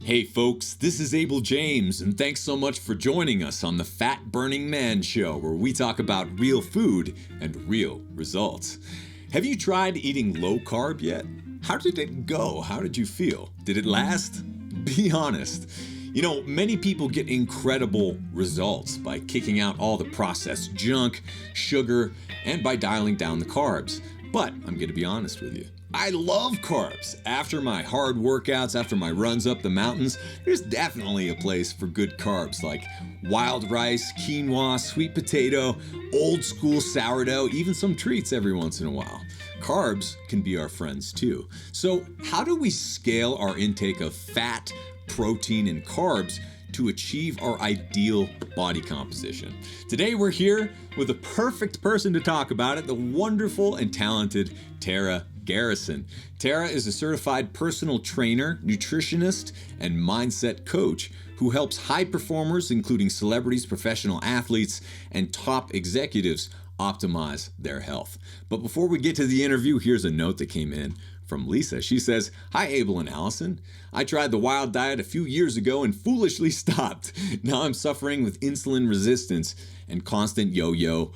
Hey folks, this is Abel James, and thanks so much for joining us on the Fat Burning Man Show, where we talk about real food and real results. Have you tried eating low carb yet? How did it go? How did you feel? Did it last? Be honest. You know, many people get incredible results by kicking out all the processed junk, sugar, and by dialing down the carbs. But I'm going to be honest with you. I love carbs. After my hard workouts, after my runs up the mountains, there's definitely a place for good carbs like wild rice, quinoa, sweet potato, old school sourdough, even some treats every once in a while. Carbs can be our friends too. So how do we scale our intake of fat, protein, and carbs to achieve our ideal body composition? Today we're here with a perfect person to talk about it, the wonderful and talented Tara Garrison. Tara is a certified personal trainer, nutritionist, and mindset coach who helps high performers, including celebrities, professional athletes, and top executives optimize their health. But before we get to the interview, here's a note that came in from Lisa. She says, "Hi Abel and Allison. I tried the wild diet a few years ago and foolishly stopped. Now I'm suffering with insulin resistance and constant yo-yo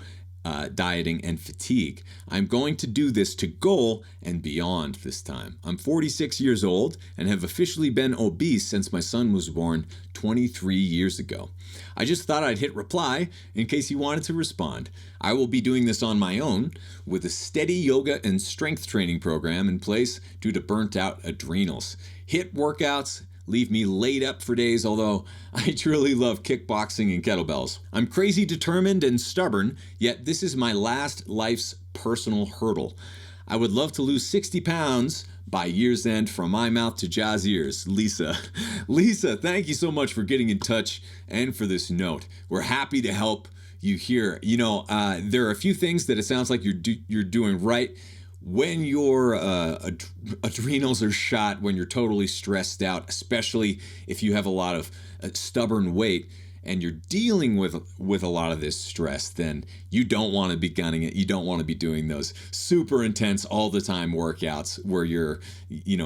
dieting and fatigue. I'm going to do this to goal and beyond this time. I'm 46 years old and have officially been obese since my son was born 23 years ago. I just thought I'd hit reply in case you wanted to respond. I will be doing this on my own with a steady yoga and strength training program in place due to burnt out adrenals. HIIT workouts leave me laid up for days, although I truly love kickboxing and kettlebells. I'm crazy determined and stubborn, yet this is my last life's personal hurdle. I would love to lose 60 pounds by year's end from my mouth to Jaw's ears. Lisa." Lisa, thank you so much for getting in touch and for this note. We're happy to help you here. You know, there are a few things that it sounds like you're doing right. When your adrenals are shot, when you're totally stressed out, especially if you have a lot of stubborn weight and you're dealing with a lot of this stress, then you don't want to be gunning it. You don't want to be doing those super intense all the time workouts where you're,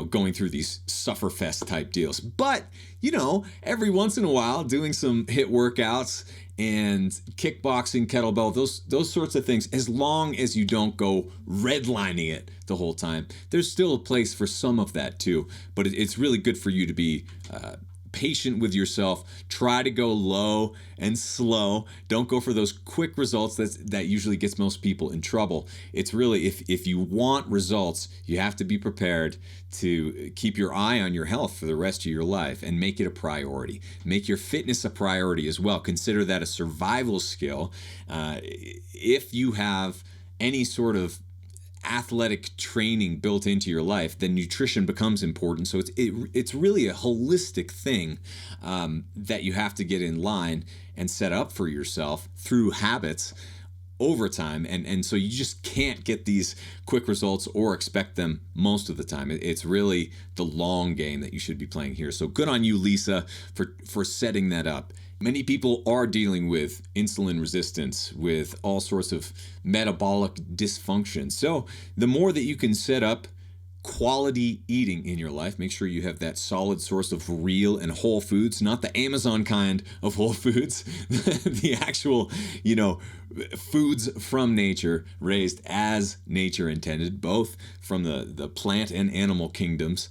going through these sufferfest type deals. But, every once in a while doing some HIIT workouts and kickboxing, kettlebell, those sorts of things, as long as you don't go redlining it the whole time, there's still a place for some of that too. But it's really good for you to be patient with yourself. Try to go low and slow. Don't go for those quick results. That usually gets most people in trouble. It's really, if you want results, you have to be prepared to keep your eye on your health for the rest of your life and make it a priority. Make your fitness a priority as well. Consider that a survival skill. If you have any sort of athletic training built into your life, then nutrition becomes important. So it's really a holistic thing that you have to get in line and set up for yourself through habits over time. And so you just can't get these quick results or expect them most of the time. It's really the long game that you should be playing here. So good on you, Lisa, for setting that up. Many people are dealing with insulin resistance, with all sorts of metabolic dysfunction. So the more that you can set up quality eating in your life, make sure you have that solid source of real and whole foods, not the Amazon kind of whole foods, the actual, foods from nature, raised as nature intended, both from the plant and animal kingdoms.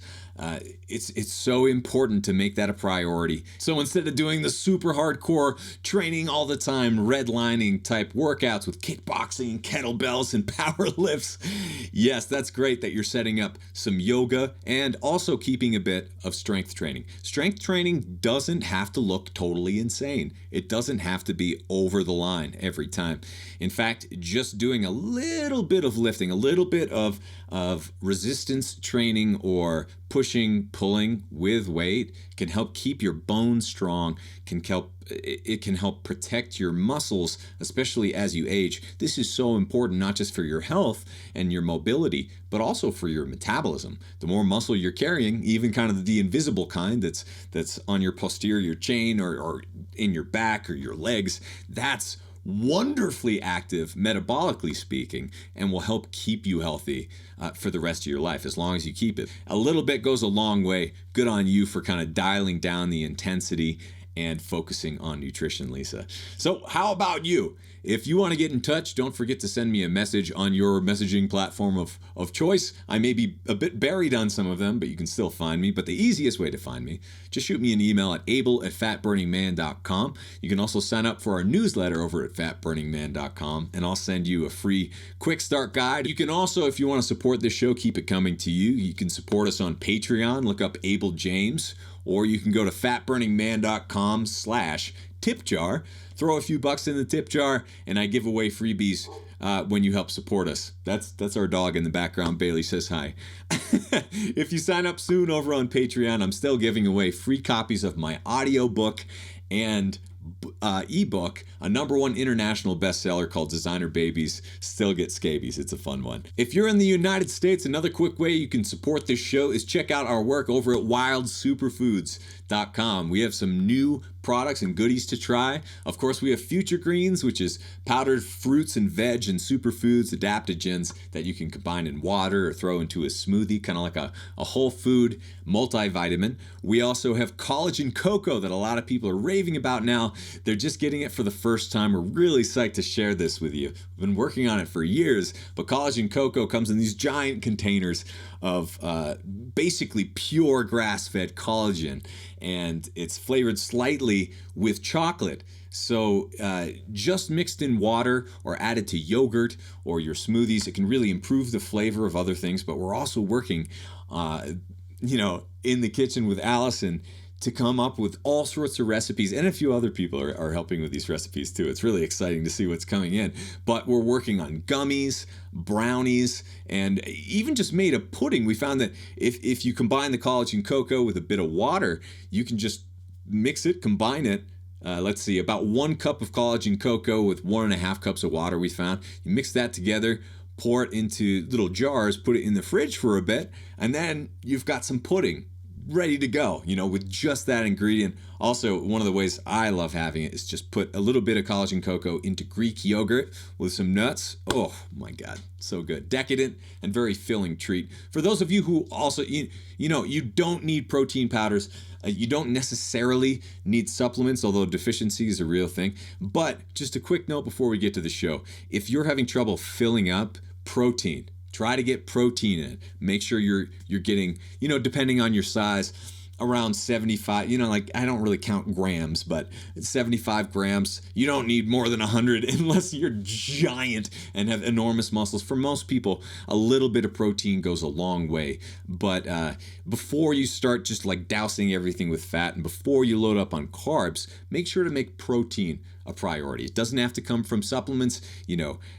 It's so important to make that a priority. So instead of doing the super hardcore training all the time, redlining type workouts with kickboxing, kettlebells, and power lifts, yes, that's great that you're setting up some yoga and also keeping a bit of strength training. Strength training doesn't have to look totally insane. It doesn't have to be over the line every time. In fact, just doing a little bit of lifting, a little bit of resistance training or pushing, pulling with weight can help keep your bones strong, it can help protect your muscles, especially as you age. This is so important, not just for your health and your mobility, but also for your metabolism. The more muscle you're carrying, even kind of the invisible kind that's on your posterior chain or in your back or your legs, that's wonderfully active metabolically speaking, and will help keep you healthy for the rest of your life as long as you keep it. A little bit goes a long way. Good on you for kind of dialing down the intensity and focusing on nutrition, Lisa. So how about you? If you want to get in touch, don't forget to send me a message on your messaging platform of choice. I may be a bit buried on some of them, but you can still find me. But the easiest way to find me, just shoot me an email at abel@fatburningman.com. You can also sign up for our newsletter over at fatburningman.com, and I'll send you a free quick start guide. You can also, if you want to support this show, keep it coming to you. You can support us on Patreon. Look up Abel James. Or you can go to fatburningman.com/tip jar, throw a few bucks in the tip jar, and I give away freebies when you help support us. That's our dog in the background. Bailey says hi. If you sign up soon over on Patreon, I'm still giving away free copies of my audiobook and ebook, a #1 international bestseller called Designer Babies Still Get Scabies. It's a fun one. If you're in the United States, another quick way you can support this show is check out our work over at wildsuperfoods.com. We have some new products and goodies to try. Of course, we have Future Greens, which is powdered fruits and veg and superfoods, adaptogens that you can combine in water or throw into a smoothie, kind of like a whole food multivitamin. We also have Collagen Cocoa that a lot of people are raving about now. They're just getting it for the first time. We're really psyched to share this with you. We've been working on it for years, but Collagen Cocoa comes in these giant containers of basically pure grass-fed collagen, and it's flavored slightly with chocolate. So just mixed in water or added to yogurt or your smoothies, it can really improve the flavor of other things. But we're also working, in the kitchen with Allison to come up with all sorts of recipes, and a few other people are helping with these recipes too. It's really exciting to see what's coming in. But we're working on gummies, brownies, and even just made a pudding. We found that if you combine the collagen cocoa with a bit of water, you can just mix it, combine it. About 1 cup of collagen cocoa with 1.5 cups of water we found. You mix that together, pour it into little jars, put it in the fridge for a bit, and then you've got some pudding ready to go, with just that ingredient. Also, one of the ways I love having it is just put a little bit of collagen cocoa into Greek yogurt with some nuts. Oh my God, so good. Decadent and very filling treat. For those of you who also, you don't need protein powders. You don't necessarily need supplements, although deficiency is a real thing. But just a quick note before we get to the show. If you're having trouble filling up, protein. Try to get protein in. Make sure you're getting, depending on your size, around 75, I don't really count grams, but 75 grams. You don't need more than 100 unless you're giant and have enormous muscles. For most people, a little bit of protein goes a long way. But before you start just dousing everything with fat and before you load up on carbs, make sure to make protein a priority. It doesn't have to come from supplements.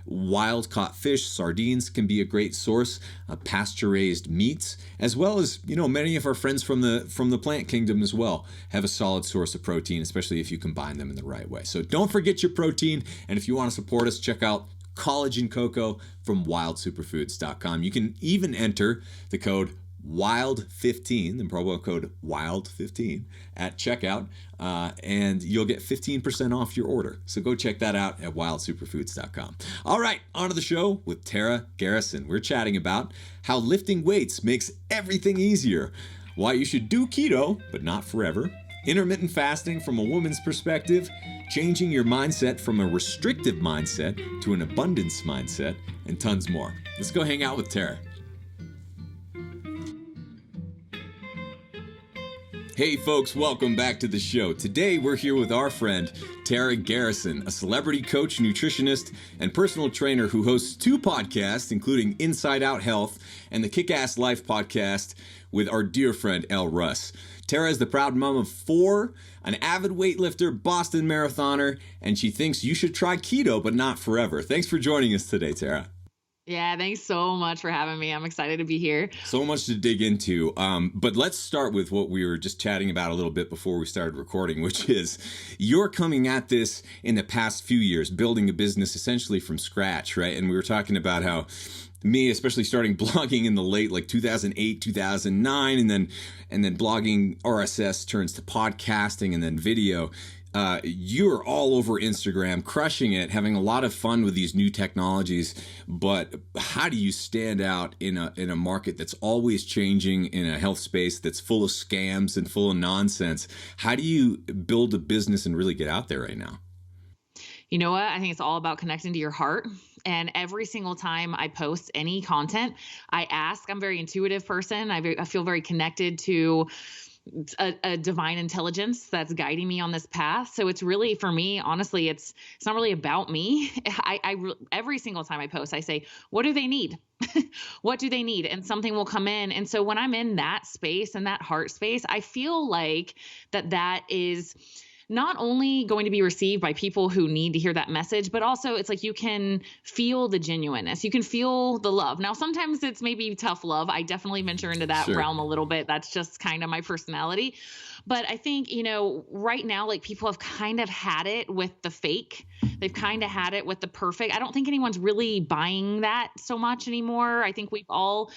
Wild caught fish, sardines can be a great source. Pasture raised meats, as well as many of our friends from the plant kingdom as well have a solid source of protein, especially if you combine them in the right way. So don't forget your protein, and if you want to support us, check out Collagen Cocoa from wildsuperfoods.com. You can even enter the code WILD15, the promo code WILD15 at checkout, and you'll get 15% off your order. So go check that out at wildsuperfoods.com. All right, on to the show with Tara Garrison. We're chatting about how lifting weights makes everything easier, why you should do keto, but not forever, intermittent fasting from a woman's perspective, changing your mindset from a restrictive mindset to an abundance mindset, and tons more. Let's go hang out with Tara. Hey folks, welcome back to the show. Today we're here with our friend Tara Garrison, a celebrity coach, nutritionist, and personal trainer who hosts 2 podcasts, including Inside Out Health and the Kick-Ass Life podcast with our dear friend Elle Russ. Tara is the proud mom of 4, an avid weightlifter, Boston marathoner, and she thinks you should try keto, but not forever. Thanks for joining us today, Tara. Yeah, thanks so much for having me. I'm excited to be here. So much to dig into, but let's start with what we were just chatting about a little bit before we started recording, which is you're coming at this in the past few years, building a business essentially from scratch, right? And we were talking about how me, especially starting blogging in the late 2008, 2009, and then blogging RSS turns to podcasting and then video. you're all over Instagram, crushing it, having a lot of fun with these new technologies. But how do you stand out in a market that's always changing, in a health space that's full of scams and full of nonsense? How do you build a business and really get out there right now? You know what? I think it's all about connecting to your heart. And every single time I post any content, I ask, I'm a very intuitive person. I feel very connected to a divine intelligence that's guiding me on this path. So it's really, for me, honestly, it's not really about me. Every single time I post, I say, what do they need? What do they need? And something will come in. And so when I'm in that space and that heart space, I feel like that is not only going to be received by people who need to hear that message, but also it's like you can feel the genuineness. You can feel the love. Now, sometimes it's maybe tough love. I definitely venture into that Sure. realm a little bit. That's just kind of my personality. But I think, right now, like, people have kind of had it with the fake. They've kind of had it with the perfect. I don't think anyone's really buying that so much anymore. I think we've all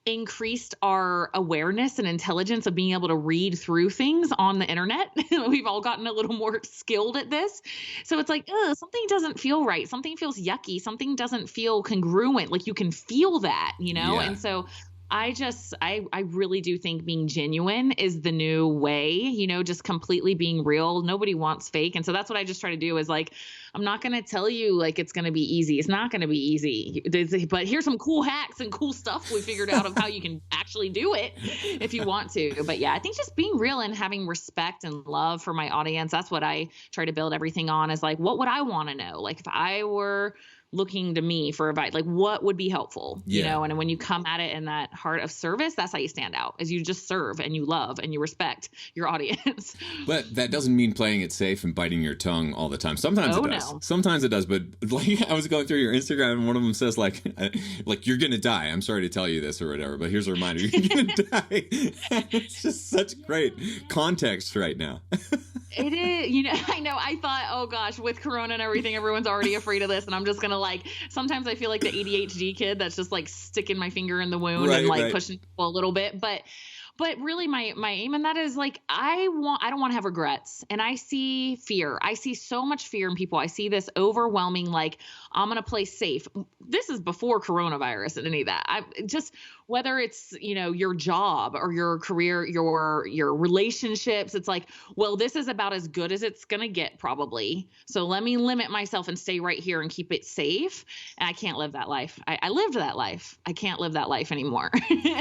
increased our awareness and intelligence of being able to read through things on the internet. We've all gotten a little more skilled at this. So it's like, something doesn't feel right. Something feels yucky. Something doesn't feel congruent. Like, you can feel that, Yeah. And so I really do think being genuine is the new way, just completely being real. Nobody wants fake. And so that's what I just try to do is, like, I'm not going to tell you like it's going to be easy. It's not going to be easy, but here's some cool hacks and cool stuff we figured out of how you can actually do it if you want to. But yeah, I think just being real and having respect and love for my audience. That's what I try to build everything on, is like, what would I want to know? Like, if I were looking to me for advice, like, what would be helpful, Yeah. and when you come at it in that heart of service, that's how you stand out, is you just serve and you love and you respect your audience. But that doesn't mean playing it safe and biting your tongue all the time. Sometimes Oh, it does. no. Sometimes it does. But like, I was going through your Instagram and one of them says like you're going to die. I'm sorry to tell you this or whatever, but here's a reminder. You're going to die. It's just such great context right now. It is, I know. I thought, oh gosh, with Corona and everything, everyone's already afraid of this. And I'm just going to, sometimes I feel like the ADHD kid that's just like sticking my finger in the wound and Right. pushing people a little bit. But really my aim in that is like, I don't want to have regrets. And I see fear. I see so much fear in people. I see this overwhelming, like, I'm going to play safe. This is before coronavirus and any of that. I just, whether it's, your job or your career, your relationships, it's like, well, this is about as good as it's going to get probably. So let me limit myself and stay right here and keep it safe. And I can't live that life. I lived that life. I can't live that life anymore.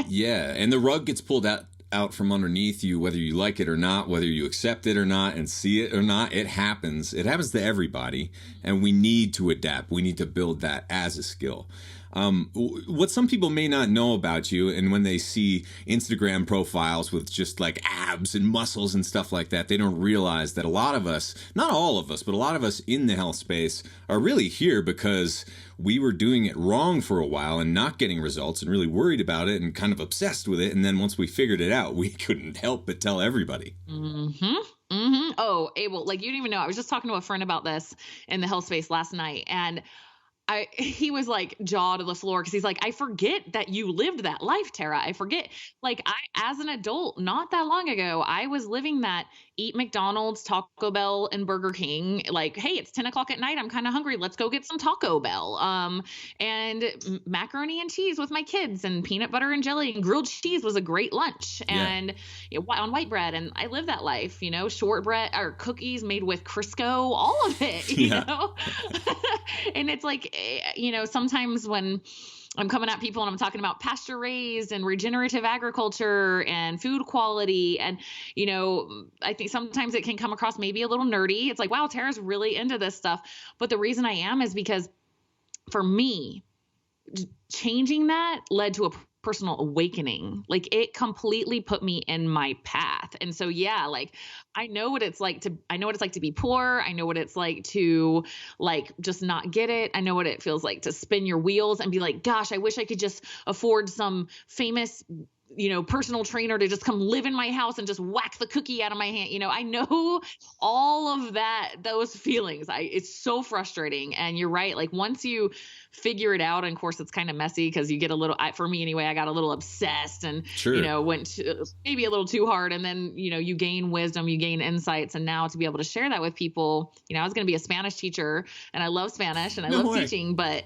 Yeah. And the rug gets pulled out from underneath you, whether you like it or not, whether you accept it or not and see it or not. It happens. It happens to everybody. And we need to adapt. We need to build that as a skill. What some people may not know about you, and when they see Instagram profiles with just like abs and muscles and stuff like that, they don't realize that a lot of us, not all of us, but a lot of us in the health space are really here because we were doing it wrong for a while and not getting results and really worried about it and kind of obsessed with it. And then once we figured it out, we couldn't help but tell everybody. Mm-hmm. Mm-hmm. Oh, Abel, like, you don't even know. I was just talking to a friend about this in the health space last night, and he was like jaw to the floor because he's like, I forget that you lived that life, Tara. I forget. Like, as an adult, not that long ago, I was living that eat McDonald's, Taco Bell, and Burger King. Like, hey, it's 10 o'clock at night. I'm kind of hungry. Let's go get some Taco Bell. And macaroni and cheese with my kids, and peanut butter and jelly and grilled cheese was a great lunch. Yeah. And on white bread. And I live that life, shortbread or cookies made with Crisco, all of it, Yeah. And it's like, sometimes when I'm coming at people and I'm talking about pasture raised and regenerative agriculture and food quality, and, I think sometimes it can come across maybe a little nerdy. It's like, wow, Tara's really into this stuff. But the reason I am is because for me, changing that led to a personal awakening. Like, it completely put me in my path. And so, yeah, like, I know what it's like to be poor. I know what it's like to, like, just not get it. I know what it feels like to spin your wheels and be like, gosh, I wish I could just afford some famous personal trainer to just come live in my house and just whack the cookie out of my hand. I know all of those feelings. It's so frustrating. And you're right. Like once you figure it out, and of course it's kind of messy because you get a little, for me anyway, I got a little obsessed and, Sure. Went maybe a little too hard. And then, you gain wisdom, you gain insights. And now to be able to share that with people, I was going to be a Spanish teacher and I love Spanish and I love teaching, but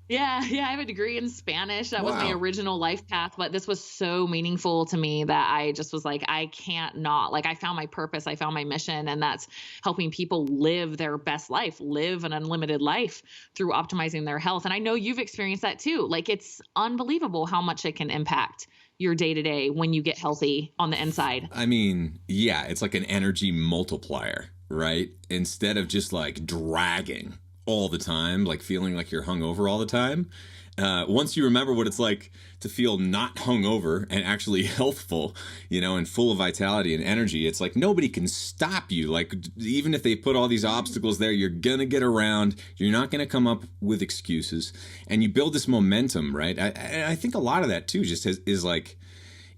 yeah, I have a degree in Spanish. That was my original life path, but this was so meaningful to me that I just was like, I can't not. Like I found my purpose, I found my mission, and that's helping people live their best life, live an unlimited life through optimizing their health. And I know you've experienced that too. Like it's unbelievable how much it can impact your day to day when you get healthy on the inside. I mean, yeah, it's like an energy multiplier, right? Instead of just like dragging all the time, like feeling like you're hungover all the time. Once you remember what it's like to feel not hungover and actually healthful, and full of vitality and energy, it's like nobody can stop you. Like even if they put all these obstacles there, you're gonna get around. You're not gonna come up with excuses, and you build this momentum, right? I think a lot of that too just is like,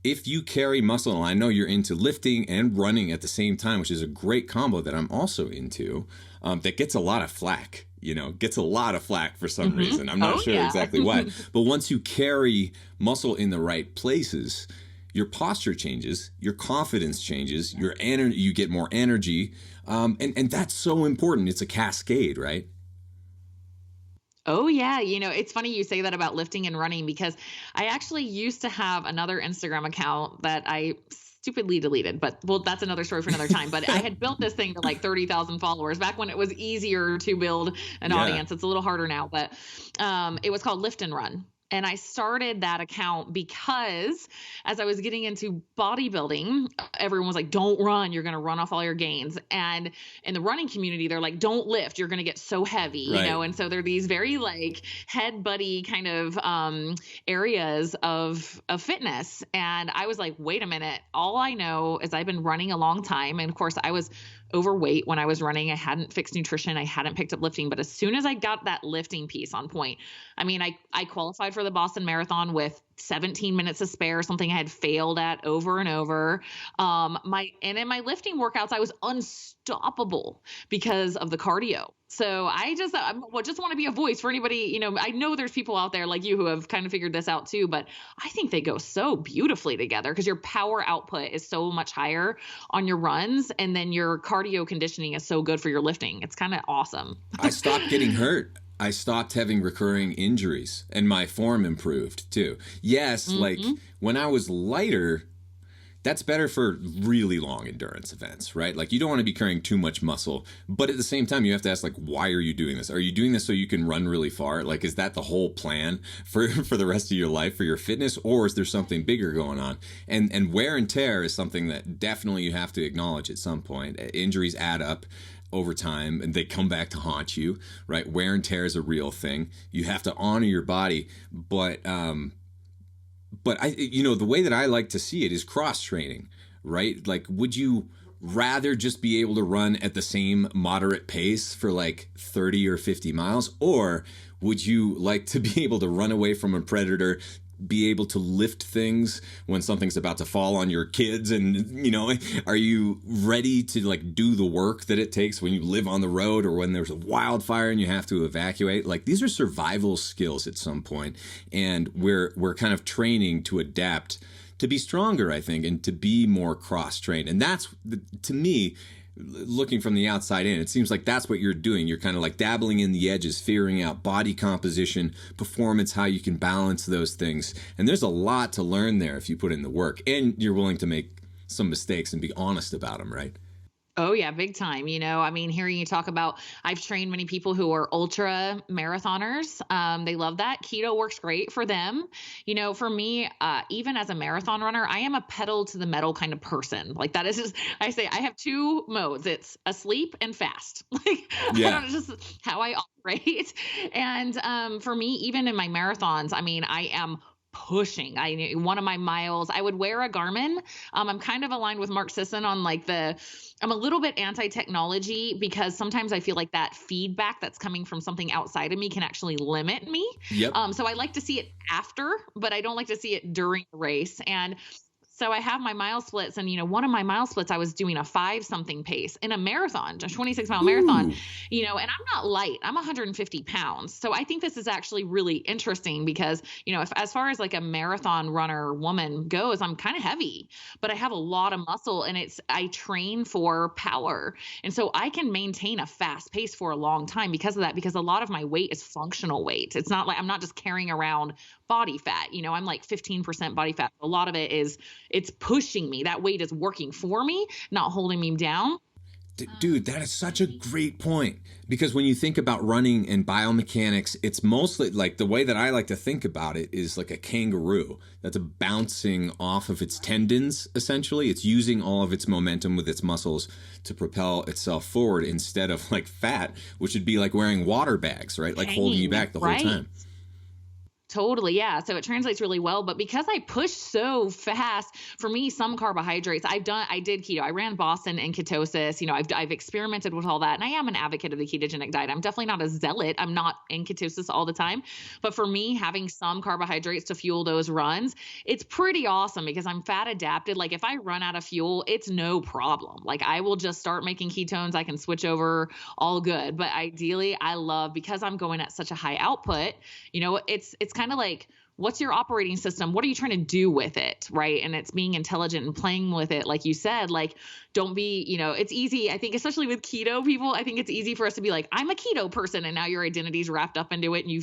if you carry muscle, and I know you're into lifting and running at the same time, which is a great combo that I'm also into, that gets a lot of flack, gets a lot of flack for some reason. I'm not sure exactly why. But once you carry muscle in the right places, your posture changes, your confidence changes, your energy, you get more energy. And that's so important. It's a cascade, right? Oh, yeah. It's funny you say that about lifting and running because I actually used to have another Instagram account that I stupidly deleted, but that's another story for another time. But I had built this thing to like 30,000 followers back when it was easier to build an audience. It's a little harder now, but it was called Lift and Run. And I started that account because as I was getting into bodybuilding, everyone was like, don't run. You're going to run off all your gains. And in the running community, they're like, don't lift. You're going to get so heavy, And so there are these very like head buddy kind of areas of fitness. And I was like, wait a minute. All I know is I've been running a long time. And of course I was overweight when I was running. I hadn't fixed nutrition. I hadn't picked up lifting. But as soon as I got that lifting piece on point, I mean, I qualified for the Boston Marathon with 17 minutes to spare, something I had failed at over and over. And in my lifting workouts, I was unstoppable because of the cardio. So I just want to be a voice for anybody, I know there's people out there like you who have kind of figured this out too, but I think they go so beautifully together because your power output is so much higher on your runs. And then your cardio conditioning is so good for your lifting. It's kind of awesome. I stopped getting hurt. I stopped having recurring injuries and my form improved too. Yes, like when I was lighter, that's better for really long endurance events, right? Like you don't want to be carrying too much muscle, but at the same time, you have to ask like, why are you doing this? Are you doing this so you can run really far? Like, is that the whole plan for the rest of your life, for your fitness? Or is there something bigger going on? And wear and tear is something that definitely you have to acknowledge at some point. Injuries add up over time and they come back to haunt you, right? Wear and tear is a real thing. You have to honor your body, but I, the way that I like to see it is cross training, right? Like, would you rather just be able to run at the same moderate pace for like 30 or 50 miles? Or would you like to be able to run away from a predator, be able to lift things when something's about to fall on your kids? And, are you ready to like do the work that it takes when you live on the road or when there's a wildfire and you have to evacuate? Like these are survival skills at some point, and we're kind of training to adapt, to be stronger, I think, and to be more cross-trained. And that's, to me, looking from the outside in, it seems like that's what you're doing. You're kind of like dabbling in the edges, figuring out body composition, performance, how you can balance those things. And there's a lot to learn there if you put in the work and you're willing to make some mistakes and be honest about them, right? Oh yeah, big time. Hearing you talk about, I've trained many people who are ultra marathoners. They love that. Keto works great for them. For me, even as a marathon runner, I am a pedal to the metal kind of person. Like that is just, I say I have two modes. It's asleep and fast. Like, yeah. I don't know, just how I operate. And for me, even in my marathons, I am pushing. One of my miles, I would wear a Garmin. I'm kind of aligned with Mark Sisson on like I'm a little bit anti-technology because sometimes I feel like that feedback that's coming from something outside of me can actually limit me. Yep. So I like to see it after, but I don't like to see it during the race. And so I have my mile splits, and one of my mile splits, I was doing a 5-something pace in a marathon, a 26-mile marathon, and I'm not light. I'm 150 pounds. So I think this is actually really interesting because, if as far as like a marathon runner woman goes, I'm kind of heavy, but I have a lot of muscle, and I train for power. And so I can maintain a fast pace for a long time because of that, because a lot of my weight is functional weight. It's not like I'm not just carrying around body fat. I'm like 15% body fat. A lot of it is, it's pushing me. That weight is working for me, not holding me down. Dude, that is such a great point, because when you think about running and biomechanics, it's mostly like, the way that I like to think about it is like a kangaroo that's bouncing off of its tendons. Essentially, it's using all of its momentum with its muscles to propel itself forward, instead of like fat, which would be like wearing water bags, right? Like holding you back the whole time. Totally. Yeah. So it translates really well. But because I push so fast, for me, some carbohydrates, I did keto. I ran Boston and ketosis. I've experimented with all that. And I am an advocate of the ketogenic diet. I'm definitely not a zealot. I'm not in ketosis all the time. But for me, having some carbohydrates to fuel those runs, it's pretty awesome because I'm fat adapted. Like if I run out of fuel, it's no problem. Like I will just start making ketones. I can switch over, all good. But ideally, because I'm going at such a high output, it's kind of like, what's your operating system? What are you trying to do with it? Right. And it's being intelligent and playing with it. Like you said, like, don't be, it's easy. I think, especially with keto people, I think it's easy for us to be like, I'm a keto person. And now your identity's wrapped up into it. And you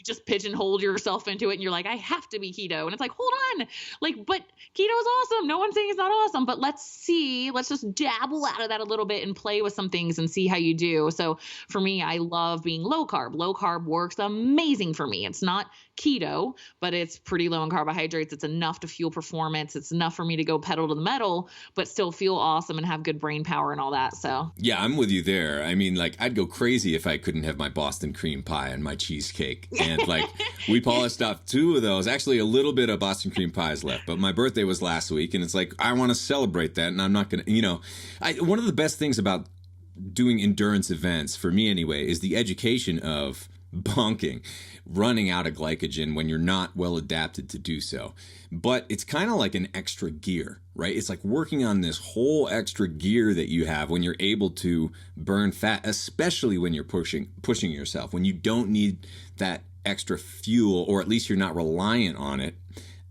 just pigeonhole yourself into it. And you're like, I have to be keto. And it's like, hold on. Like, but keto is awesome. No one's saying it's not awesome, but let's just dabble out of that a little bit and play with some things and see how you do. So for me, I love being low carb. Low carb works amazing for me. It's not keto, but it's pretty low in carbohydrates. It's enough to fuel performance. It's enough for me to go pedal to the metal, but still feel awesome and have good brain power and all that. So yeah, I'm with you there. I mean, like, I'd go crazy if I couldn't have my Boston cream pie and my cheesecake. And like, we polished off 2 of those. Actually, a little bit of Boston cream pie is left, but my birthday was last week, and it's like, I want to celebrate that, and I'm not going to, one of the best things about doing endurance events, for me anyway, is the education of bonking, running out of glycogen when you're not well adapted to do so. But it's kind of like an extra gear, right? It's like working on this whole extra gear that you have when you're able to burn fat, especially when you're pushing yourself, when you don't need that extra fuel, or at least you're not reliant on it,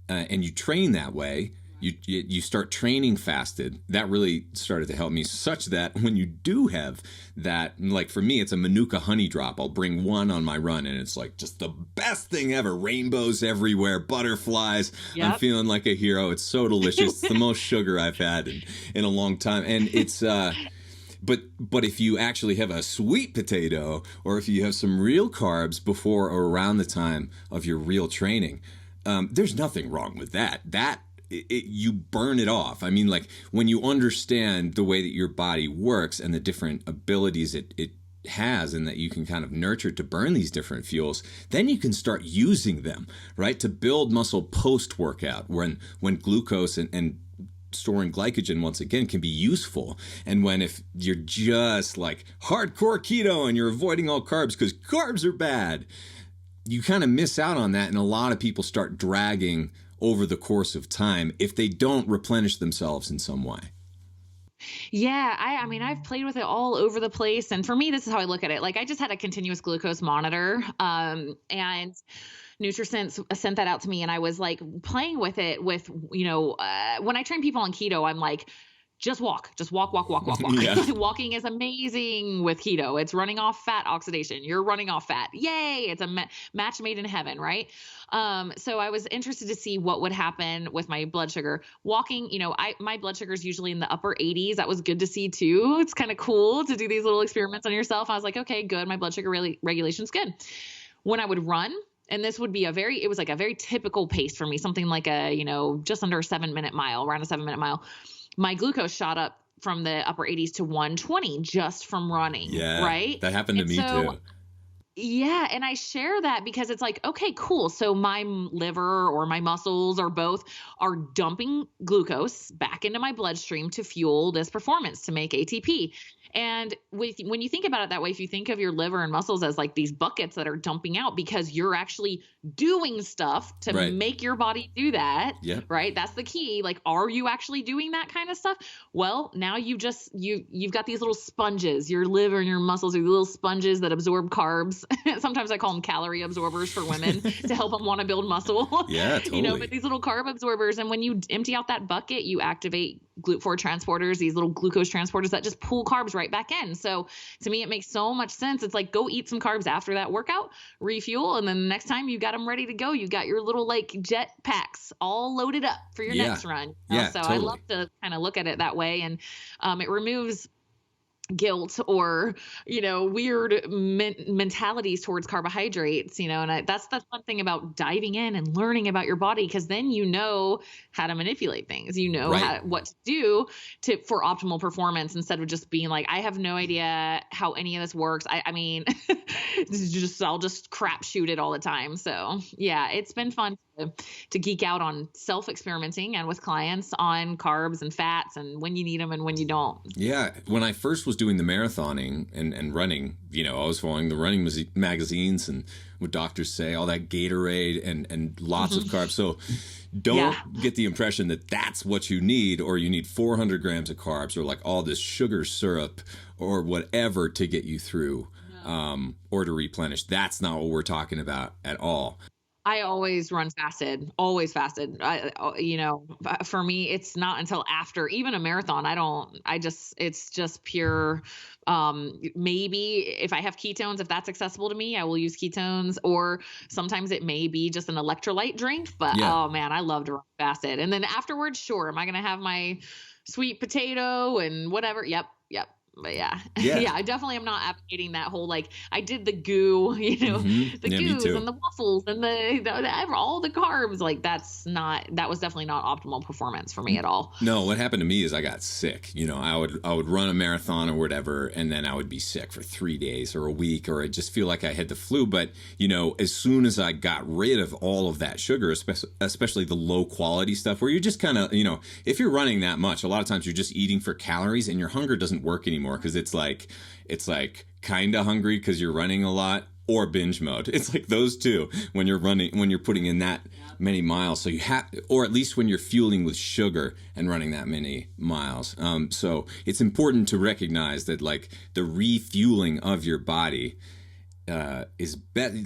and you train that way. You start training fasted. That really started to help me, such that when you do have that, like for me, it's a Manuka honey drop. I'll bring one on my run, and it's like just the best thing ever. Rainbows everywhere, butterflies. Yep. I'm feeling like a hero. It's so delicious. It's the most sugar I've had in a long time. And it's but if you actually have a sweet potato, or if you have some real carbs before or around the time of your real training, there's nothing wrong with that. You burn it off. I mean, like, when you understand the way that your body works and the different abilities it has, and that you can kind of nurture to burn these different fuels, then you can start using them, right, to build muscle post-workout, when glucose and storing glycogen, once again, can be useful. And if you're just like hardcore keto and you're avoiding all carbs because carbs are bad, you kind of miss out on that, and a lot of people start dragging over the course of time if they don't replenish themselves in some way. Yeah, I mean, I've played with it all over the place. And for me, this is how I look at it. Like, I just had a continuous glucose monitor, and Nutritionist sent that out to me, and I was like playing with it when I train people on keto, I'm like, just walk. Yeah. Walking is amazing with keto. It's running off fat oxidation. You're running off fat. Yay. It's a match made in heaven. Right. So I was interested to see what would happen with my blood sugar walking. My blood sugar is usually in the upper 80s. That was good to see too. It's kind of cool to do these little experiments on yourself. I was like, okay, good. My blood sugar regulation's good. When I would run, and this would be it was like a very typical pace for me, something like just under a 7-minute mile, around a 7-minute mile. My glucose shot up from the upper 80s to 120 just from running. Yeah, right. That happened to me too. Yeah, and I share that because it's like, okay, cool. So my liver or my muscles or both are dumping glucose back into my bloodstream to fuel this performance to make ATP. And when you think about it that way, if you think of your liver and muscles as like these buckets that are dumping out because you're actually doing stuff to Right. make your body do that, Yep. right? That's the key. Like, are you actually doing that kind of stuff? Well, now you've got these little sponges. Your liver and your muscles are little sponges that absorb carbs. Sometimes I call them calorie absorbers for women to help them want to build muscle. Yeah, You know, totally. but these little carb absorbers, and when you empty out that bucket, you activate GLUT4 transporters, these little glucose transporters that just pull carbs right back in. So to me, it makes so much sense. It's like, go eat some carbs after that workout, refuel, and then the next time you got them ready to go. You got your little like jet packs all loaded up for your Yeah. next run. Yeah, So totally. I love to kind of look at it that way, and it removes guilt or, weird mentalities towards carbohydrates, and that's the fun thing about diving in and learning about your body, because then you know how to manipulate things, Right. what to do for optimal performance, instead of just being like, I have no idea how any of this works. I mean, I'll just crap shoot it all the time. So yeah, it's been fun to geek out on self-experimenting and with clients on carbs and fats and when you need them and when you don't. Yeah, when I first was doing the marathoning and running, I was following the running magazines and what doctors say, all that Gatorade and lots of carbs. So don't get the impression that that's what you need, or you need 400 grams of carbs or like all this sugar syrup or whatever to get you through or to replenish. That's not what we're talking about at all. I always run fasted, always fasted. For me, it's not until after even a marathon. It's just pure. Maybe if I have ketones, if that's accessible to me, I will use ketones, or sometimes it may be just an electrolyte drink, but oh man, I love to run fasted. And then afterwards, sure. Am I going to have my sweet potato and whatever? Yep. But yeah, I definitely am not advocating that whole, like, I did the goo, the goos and the waffles and all the carbs. Like, that was definitely not optimal performance for me at all. No, what happened to me is I got sick. I would run a marathon or whatever, and then I would be sick for 3 days or a week, or I'd just feel like I had the flu. But, as soon as I got rid of all of that sugar, especially the low quality stuff where you're just kind of, if you're running that much, a lot of times you're just eating for calories and your hunger doesn't work anymore, because it's like kind of hungry because you're running a lot, or binge mode. It's like those two when you're putting in that many miles. So you have, or at least when you're fueling with sugar and running that many miles. So it's important to recognize that, like, the refueling of your body is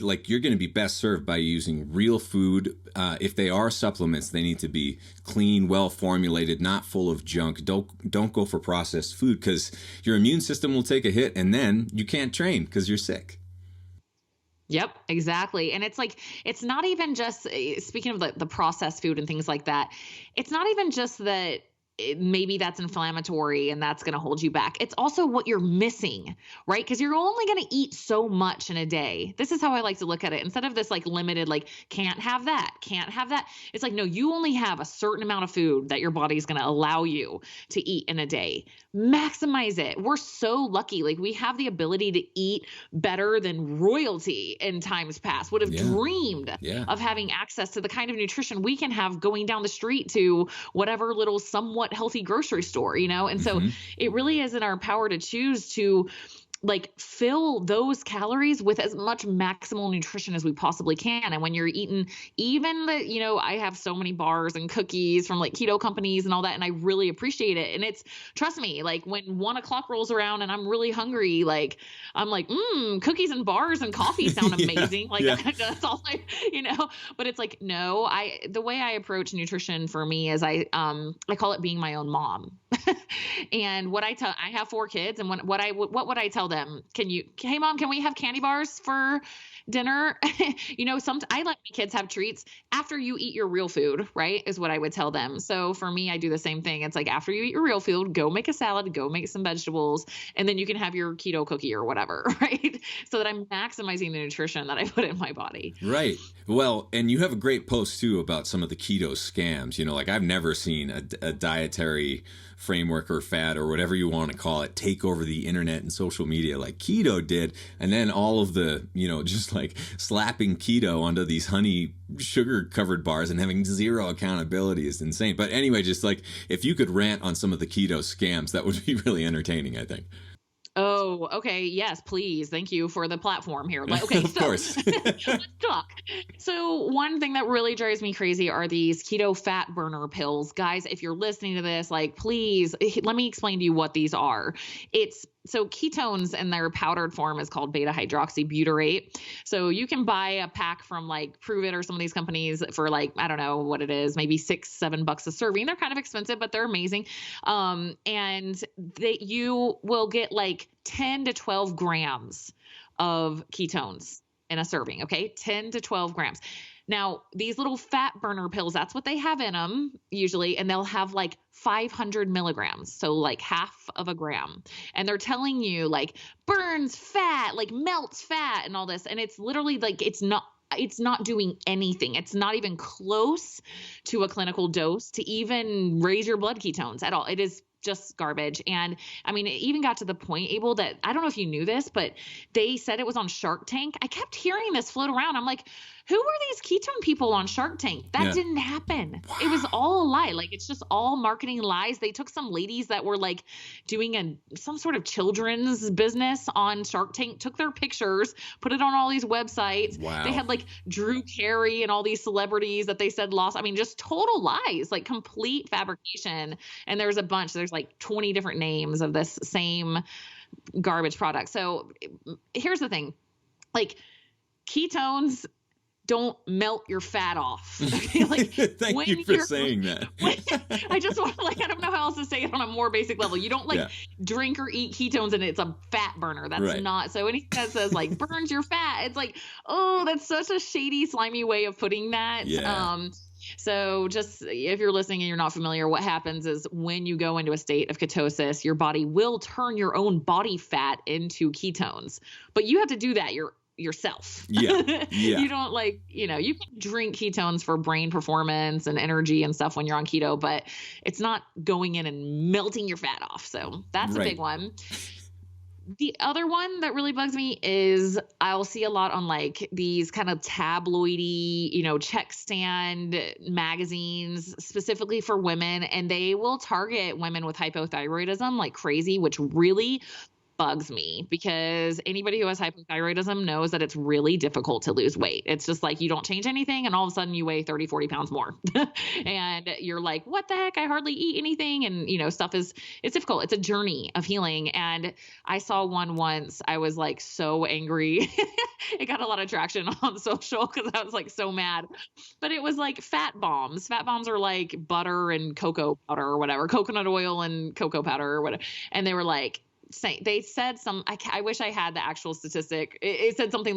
like, you're going to be best served by using real food. If they are supplements, they need to be clean, well formulated, not full of junk. Don't go for processed food, because your immune system will take a hit, and then you can't train because you're sick. Yep, exactly. And it's like, it's not even just, speaking of the processed food and things like that, it's not even just that maybe that's inflammatory and that's going to hold you back. It's also what you're missing, right? Because you're only going to eat so much in a day. This is how I like to look at it. Instead of this like limited, like, can't have that. It's like, no, you only have a certain amount of food that your body is going to allow you to eat in a day. Maximize it. We're so lucky. Like, we have the ability to eat better than royalty in times past would have dreamed of having access to the kind of nutrition we can have going down the street to whatever little somewhat healthy grocery store, and so it really is in our power to choose to, like, fill those calories with as much maximal nutrition as we possibly can. And when you're eating even I have so many bars and cookies from like keto companies and all that, and I really appreciate it. And it's, trust me, like, when 1:00 rolls around and I'm really hungry, like, I'm like, cookies and bars and coffee sound amazing. That's all but it's like, no, the way I approach nutrition for me is I call it being my own mom. And what I have 4 kids, and what would I tell them? Hey mom, can we have candy bars for dinner. I let my kids have treats after you eat your real food, right? Is what I would tell them. So for me, I do the same thing. It's like after you eat your real food, go make a salad, go make some vegetables, and then you can have your keto cookie or whatever, right? So that I'm maximizing the nutrition that I put in my body. Right. Well, and you have a great post too about some of the keto scams. Like I've never seen a dietary framework or fad or whatever you want to call it take over the internet and social media like keto did. And then all of the, just like slapping keto onto these honey sugar covered bars and having zero accountability is insane. But anyway, just like if you could rant on some of the keto scams, that would be really entertaining, I think. Oh, okay. Yes, please. Thank you for the platform here. Okay, of course. Let's talk. So one thing that really drives me crazy are these keto fat burner pills. Guys, if you're listening to this, please let me explain to you what these are. So ketones in their powdered form is called beta hydroxybutyrate. So you can buy a pack from Prove It or some of these companies for I don't know what it is, maybe $6-7 a serving. They're kind of expensive, but they're amazing. And you will get 10 to 12 grams of ketones in a serving. Okay. 10 to 12 grams. Now, these little fat burner pills, that's what they have in them usually, and they'll have 500 milligrams, so half of a gram. And they're telling you burns fat, melts fat and all this. And it's literally it's not doing anything. It's not even close to a clinical dose to even raise your blood ketones at all. It is just garbage. And I mean, it even got to the point, Abel, that I don't know if you knew this, but they said it was on Shark Tank. I kept hearing this float around. I'm like, who were these ketone people on Shark Tank? That didn't happen. Wow. It was all a lie. It's just all marketing lies. They took some ladies that were doing some sort of children's business on Shark Tank, took their pictures, put it on all these websites. Wow. They had Drew Carey and all these celebrities that they said lost. I mean, just total lies, complete fabrication. And there's a bunch. There's 20 different names of this same garbage product. So here's the thing, ketones don't melt your fat off. Thank you for saying that. I just want I don't know how else to say it on a more basic level. You don't drink or eat ketones and it's a fat burner. That's right. Not. So anything that says burns your fat, it's oh, that's such a shady, slimy way of putting that. Yeah. So just if you're listening and you're not familiar, what happens is when you go into a state of ketosis, your body will turn your own body fat into ketones, but you have to do that yourself. Yeah. You don't you can drink ketones for brain performance and energy and stuff when you're on keto, but it's not going in and melting your fat off. So that's a big one. The other one that really bugs me is I'll see a lot on these kind of tabloidy, check stand magazines specifically for women, and they will target women with hypothyroidism like crazy, which really bugs me because anybody who has hypothyroidism knows that it's really difficult to lose weight. It's just you don't change anything and all of a sudden you weigh 30, 40 pounds more and you're like, what the heck? I hardly eat anything. And it's difficult. It's a journey of healing. And I saw one once, I was so angry. It got a lot of traction on social because I was so mad, but it was fat bombs. Fat bombs are butter and cocoa powder or whatever, coconut oil and cocoa powder or whatever. And they were they said I wish I had the actual statistic. It said something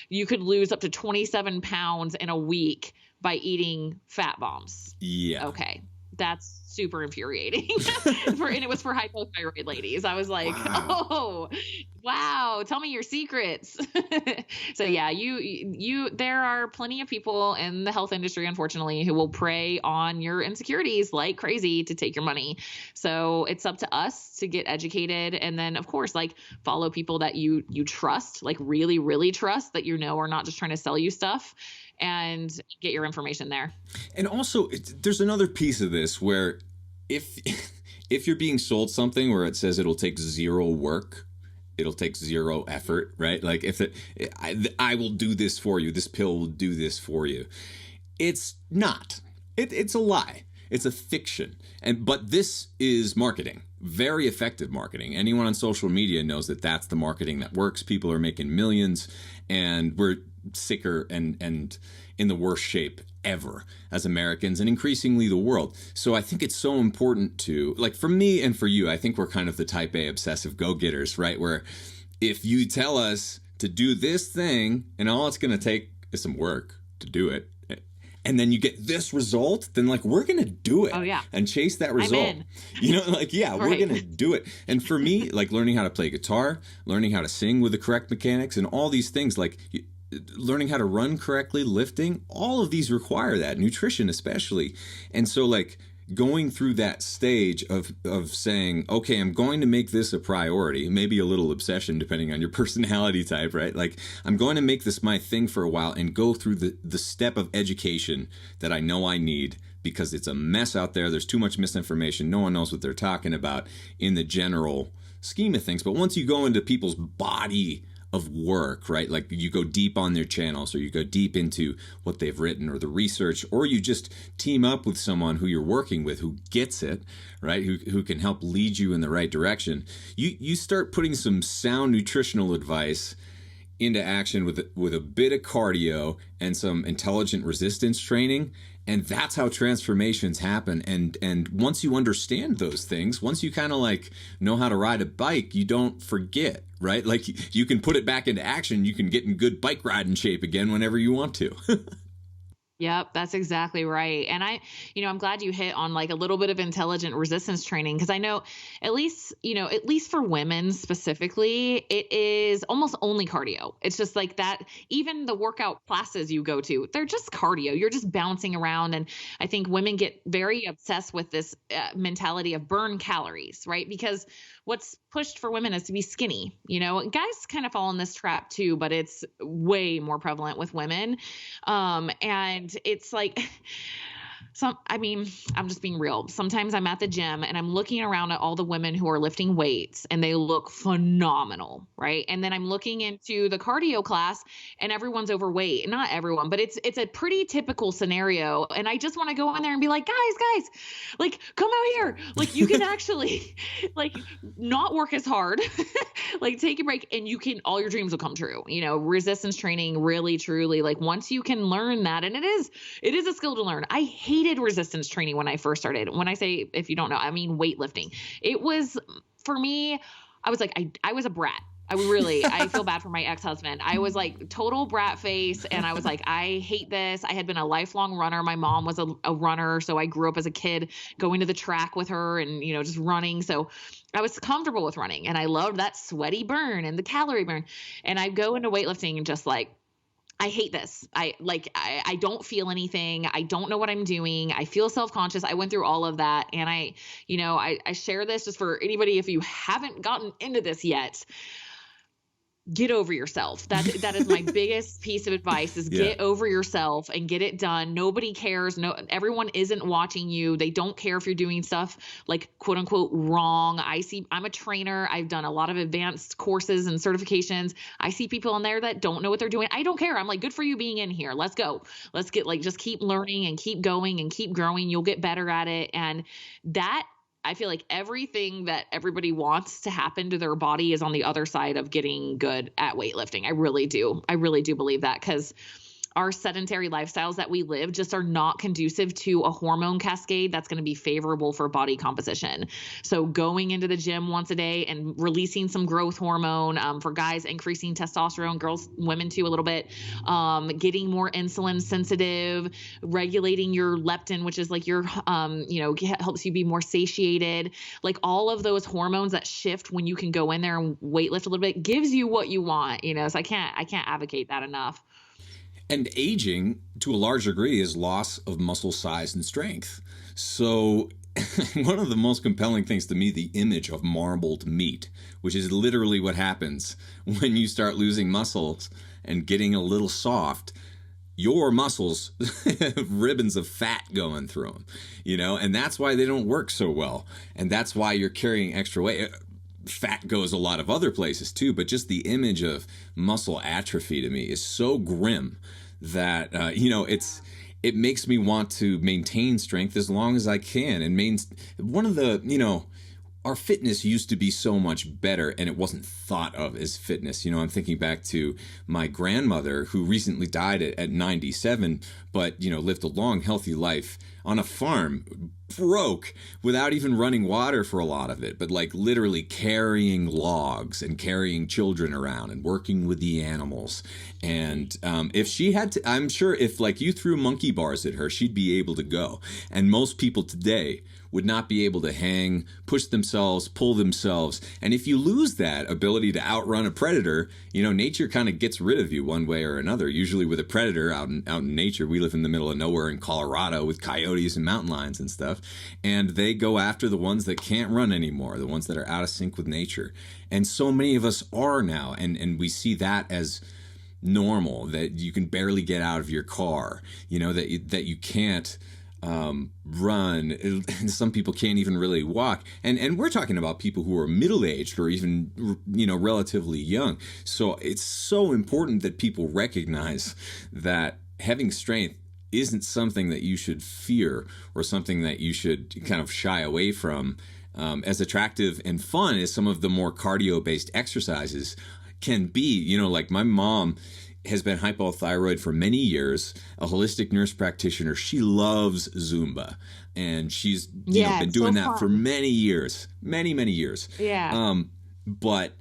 you could lose up to 27 pounds in a week by eating fat bombs. Yeah. Okay. That's super infuriating. And it was for hypothyroid ladies. I was wow. Oh, wow. Tell me your secrets. So yeah, there are plenty of people in the health industry, unfortunately, who will prey on your insecurities like crazy to take your money. So it's up to us to get educated. And then of course, follow people that you trust, really, really trust, that are not just trying to sell you stuff, and get your information there. And also there's another piece of this where if you're being sold something where it says it'll take zero work, it'll take zero effort, right? I will do this for you. This pill will do this for you. It's not. It's a lie. It's a fiction. But this is marketing, very effective marketing. Anyone on social media knows that that's the marketing that works. People are making millions, and we're sicker and in the worst shape ever as Americans, and increasingly the world. So I think it's so important to, for me and for you, I think we're kind of the type A obsessive go-getters, right? Where if you tell us to do this thing, and all it's going to take is some work to do it, and then you get this result, then like we're going to do it and chase that result. You know, like, yeah, we're going to do it. And for me, like learning how to play guitar, learning how to sing with the correct mechanics and all these things, like learning how to run correctly, lifting, all of these require that, nutrition especially. And so like going through that stage of saying, okay, I'm going to make this a priority, maybe a little obsession depending on your personality type, right? Like I'm going to make this my thing for a while and go through the step of education that I know I need, because it's a mess out there. There's too much misinformation. No one knows what they're talking about in the general scheme of things. But once you go into people's body of work, right? Like you go deep on their channels, or you go deep into what they've written or the research, or you just team up with someone who you're working with who gets it, right? Who can help lead you in the right direction. You start putting some sound nutritional advice into action with a bit of cardio and some intelligent resistance training. And that's how transformations happen. And once you understand those things, once you kind of like know how to ride a bike, you don't forget, right? Like you can put it back into action. You can get in good bike riding shape again whenever you want to. Yep, that's exactly right. And I'm glad you hit on like a little bit of intelligent resistance training, because I know at least for women specifically, it is almost only cardio. It's just like that. Even the workout classes you go to, they're just cardio. You're just bouncing around. And I think women get very obsessed with this mentality of burn calories, right? Because what's pushed for women is to be skinny. Guys kind of fall in this trap too, but it's way more prevalent with women. And it's like, I'm just being real. Sometimes I'm at the gym and I'm looking around at all the women who are lifting weights and they look phenomenal, right? And then I'm looking into the cardio class and everyone's overweight. Not everyone, but it's a pretty typical scenario. And I just want to go in there and be like, guys, like come out here. Like you can actually like not work as hard, like take a break, and all your dreams will come true. Resistance training really, truly, like once you can learn that, and it is a skill to learn. I hated resistance training when I first started. When I say, if you don't know, I mean weightlifting. It was, for me, I was like, I was a brat. I feel bad for my ex-husband. I was like total brat face. And I was like, I hate this. I had been a lifelong runner. My mom was a runner. So I grew up as a kid going to the track with her and, just running. So I was comfortable with running, and I loved that sweaty burn and the calorie burn. And I go into weightlifting and just like, I hate this. I don't feel anything. I don't know what I'm doing. I feel self-conscious. I went through all of that. And I share this just for anybody, if you haven't gotten into this yet, get over yourself. That is my biggest piece of advice is get over yourself and get it done. Nobody cares. Everyone isn't watching you. They don't care if you're doing stuff like quote unquote wrong. I'm a trainer. I've done a lot of advanced courses and certifications. I see people in there that don't know what they're doing. I don't care. I'm like, good for you being in here. Let's go. Let's get just keep learning and keep going and keep growing. You'll get better at it. And that, I feel like everything that everybody wants to happen to their body is on the other side of getting good at weightlifting. I really do. I really do believe that, because our sedentary lifestyles that we live just are not conducive to a hormone cascade that's going to be favorable for body composition. So going into the gym once a day and releasing some growth hormone, for guys, increasing testosterone, girls, women too, a little bit, getting more insulin sensitive, regulating your leptin, which is like your, helps you be more satiated. Like all of those hormones that shift when you can go in there and weightlift a little bit gives you what you want, so I can't advocate that enough. And aging, to a large degree, is loss of muscle size and strength. So one of the most compelling things to me, the image of marbled meat, which is literally what happens when you start losing muscles and getting a little soft. Your muscles have ribbons of fat going through them, and that's why they don't work so well. And that's why you're carrying extra weight. Fat goes a lot of other places too, but just the image of muscle atrophy to me is so grim that, it makes me want to maintain strength as long as I can. And one of the, our fitness used to be so much better, and it wasn't thought of as fitness. I'm thinking back to my grandmother, who recently died at 97, but, lived a long, healthy life. on a farm, broke, without even running water for a lot of it, but like literally carrying logs and carrying children around and working with the animals. And if she had to, I'm sure if like you threw monkey bars at her, she'd be able to go. And most people today would not be able to hang, push themselves, pull themselves. And if you lose that ability to outrun a predator, you know, nature kind of gets rid of you one way or another. Usually with a predator out in nature, we live in the middle of nowhere in Colorado with coyotes and mountain lions and stuff. And they go after the ones that can't run anymore, the ones that are out of sync with nature. And so many of us are now. And we see that as normal, that you can barely get out of your car, you know, that you can't run, and some people can't even really walk, and we're talking about people who are middle-aged or even, you know, relatively young. So it's so important that people recognize that having strength isn't something that you should fear or something that you should kind of shy away from. As attractive and fun as some of the more cardio-based exercises can be, you know, like my mom has been hypothyroid for many years, a holistic nurse practitioner. She loves Zumba, and she's been doing that for many years, many years. Yeah. But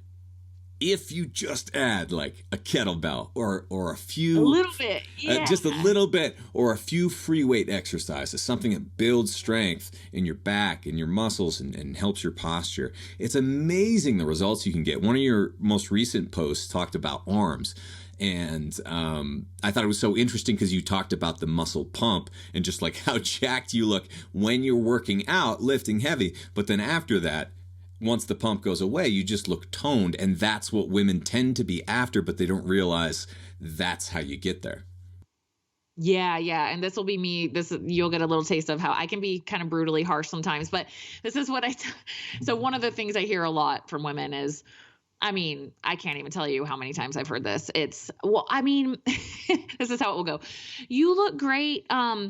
if you just add like a kettlebell or a few, a little bit, just a little bit, or a few free weight exercises, something that builds strength in your back and your muscles and helps your posture, it's amazing the results you can get. One of your most recent posts talked about arms. And I thought it was so interesting because you talked about the muscle pump and just like how jacked you look when you're working out, lifting heavy. But then after that, once the pump goes away, you just look toned. And that's what women tend to be after, but they don't realize that's how you get there. Yeah. And this will be me. You'll get a little taste of how I can be kind of brutally harsh sometimes, but this is what so one of the things I hear a lot from women is, I mean, I can't even tell you how many times I've heard this. This is how it will go. You look great. I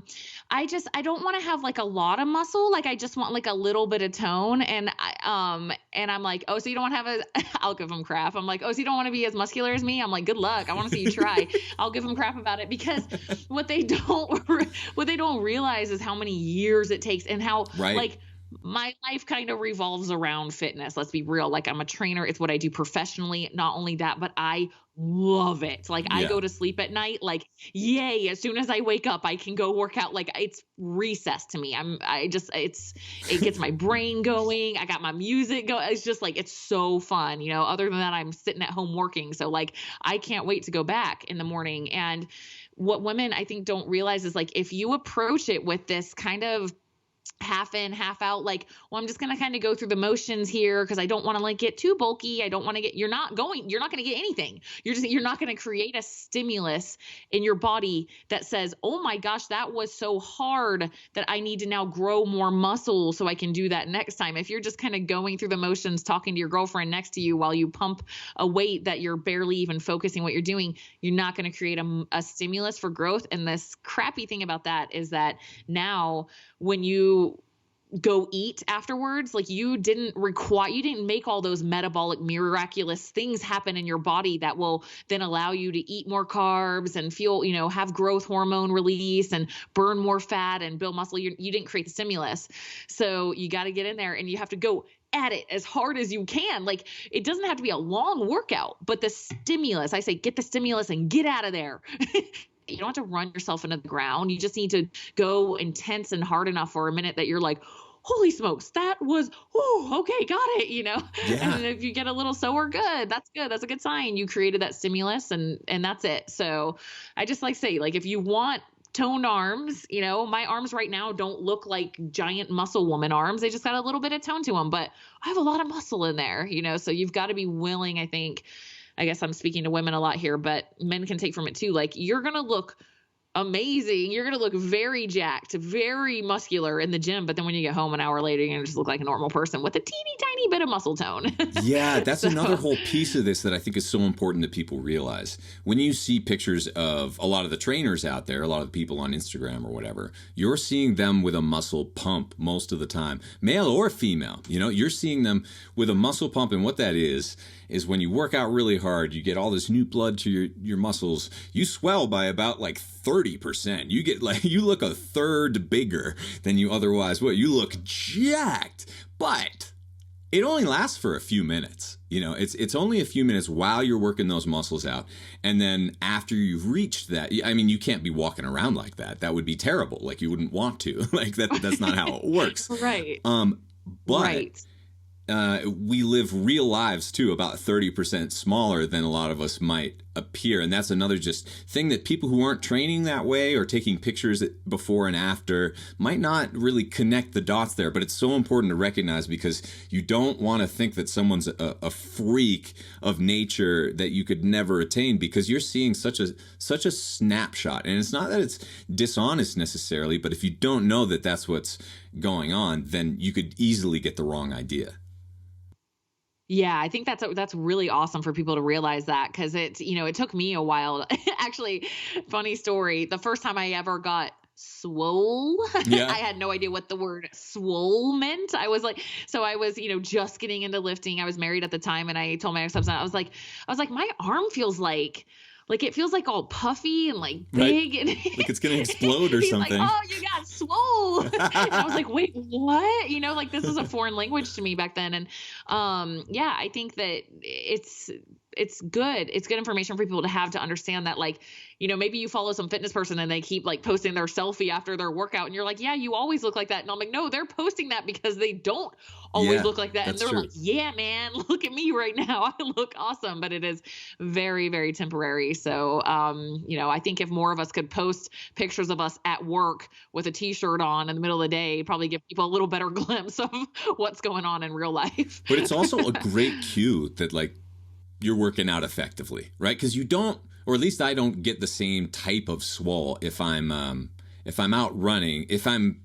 don't want to have like a lot of muscle. Like I just want like a little bit of tone. And I'm like, oh, so you don't want to have I'll give them crap. I'm like, oh, so you don't want to be as muscular as me? I'm like, good luck. I want to see you try. I'll give them crap about it because what they don't realize is how many years it takes and how like, my life kind of revolves around fitness. Let's be real. Like I'm a trainer. It's what I do professionally. Not only that, but I love it. Like I go to sleep at night, like, yay. As soon as I wake up, I can go work out. Like it's recess to me. It gets my brain going. I got my music going. It's just like, it's so fun. You know, other than that, I'm sitting at home working. So like, I can't wait to go back in the morning. And what women I think don't realize is like, if you approach it with this kind of half in, half out, like, well, I'm just going to kind of go through the motions here because I don't want to like get too bulky. I don't want to you're not going to get anything. You're not going to create a stimulus in your body that says, oh my gosh, that was so hard that I need to now grow more muscle so I can do that next time. If you're just kind of going through the motions, talking to your girlfriend next to you while you pump a weight that you're barely even focusing what you're doing, you're not going to create a stimulus for growth. And this crappy thing about that is that now when you go eat afterwards, like you didn't make all those metabolic miraculous things happen in your body that will then allow you to eat more carbs and feel, you know, have growth hormone release and burn more fat and build muscle. You didn't create the stimulus. So you got to get in there and you have to go at it as hard as you can. Like it doesn't have to be a long workout, but the stimulus, I say, get the stimulus and get out of there. You don't have to run yourself into the ground. You just need to go intense and hard enough for a minute that you're like, holy smokes, that was, okay, got it, you know? Yeah. And if you get a little sore, good. That's good. That's a good sign. You created that stimulus and that's it. So I just like say, like, if you want toned arms, you know, my arms right now don't look like giant muscle woman arms. They just got a little bit of tone to them, but I have a lot of muscle in there, you know? So you've got to be willing, I guess I'm speaking to women a lot here, but men can take from it too. Like you're going to look amazing. You're going to look very jacked, very muscular in the gym. But then when you get home an hour later, you're going to just look like a normal person with a teeny tiny tiny bit of muscle tone. Yeah, that's So, another whole piece of this that I think is so important that people realize. When you see pictures of a lot of the trainers out there, a lot of the people on Instagram or whatever, you're seeing them with a muscle pump most of the time, male or female. You know, you're seeing them with a muscle pump, and what that is when you work out really hard, you get all this new blood to your muscles, you swell by about like 30%. You get like, you look a third bigger than you otherwise would. You look jacked, but it only lasts for a few minutes. You know, it's only a few minutes while you're working those muscles out. And then after you've reached that, I mean, you can't be walking around like that. That would be terrible. Like, you wouldn't want to. Like, that's not how it works. Right. But Right. We live real lives too, about 30% smaller than a lot of us might appear. And that's another just thing that people who aren't training that way or taking pictures before and after might not really connect the dots there. But it's so important to recognize, because you don't want to think that someone's a freak of nature that you could never attain, because you're seeing such a snapshot. And it's not that it's dishonest necessarily, but if you don't know that that's what's going on, then you could easily get the wrong idea. Yeah, I think that's really awesome for people to realize that, because it took me a while. Actually, funny story. The first time I ever got swole, Yeah. I had no idea what the word swole meant. I was like, just getting into lifting. I was married at the time, and I told my ex-husband, I was like, my arm feels like it feels like all puffy and like big, and like it's gonna explode or he's something. like, oh, you got swole. And I was like, wait, what? Like, this is a foreign language to me back then. And yeah, I think that it's good. It's good information for people to have, to understand that, like, maybe you follow some fitness person and they keep like posting their selfie after their workout, and you're like, yeah, you always look like that. And I'm like, no, they're posting that because they don't always look like that. And they're true. like, yeah, man, look at me right now. I look awesome. But it is very, very temporary. So, I think if more of us could post pictures of us at work with a t-shirt on in the middle of the day, probably give people a little better glimpse of what's going on in real life. But it's also a great cue that, like, you're working out effectively, right? Because you don't, or at least I don't get the same type of swole if I'm out running. If I'm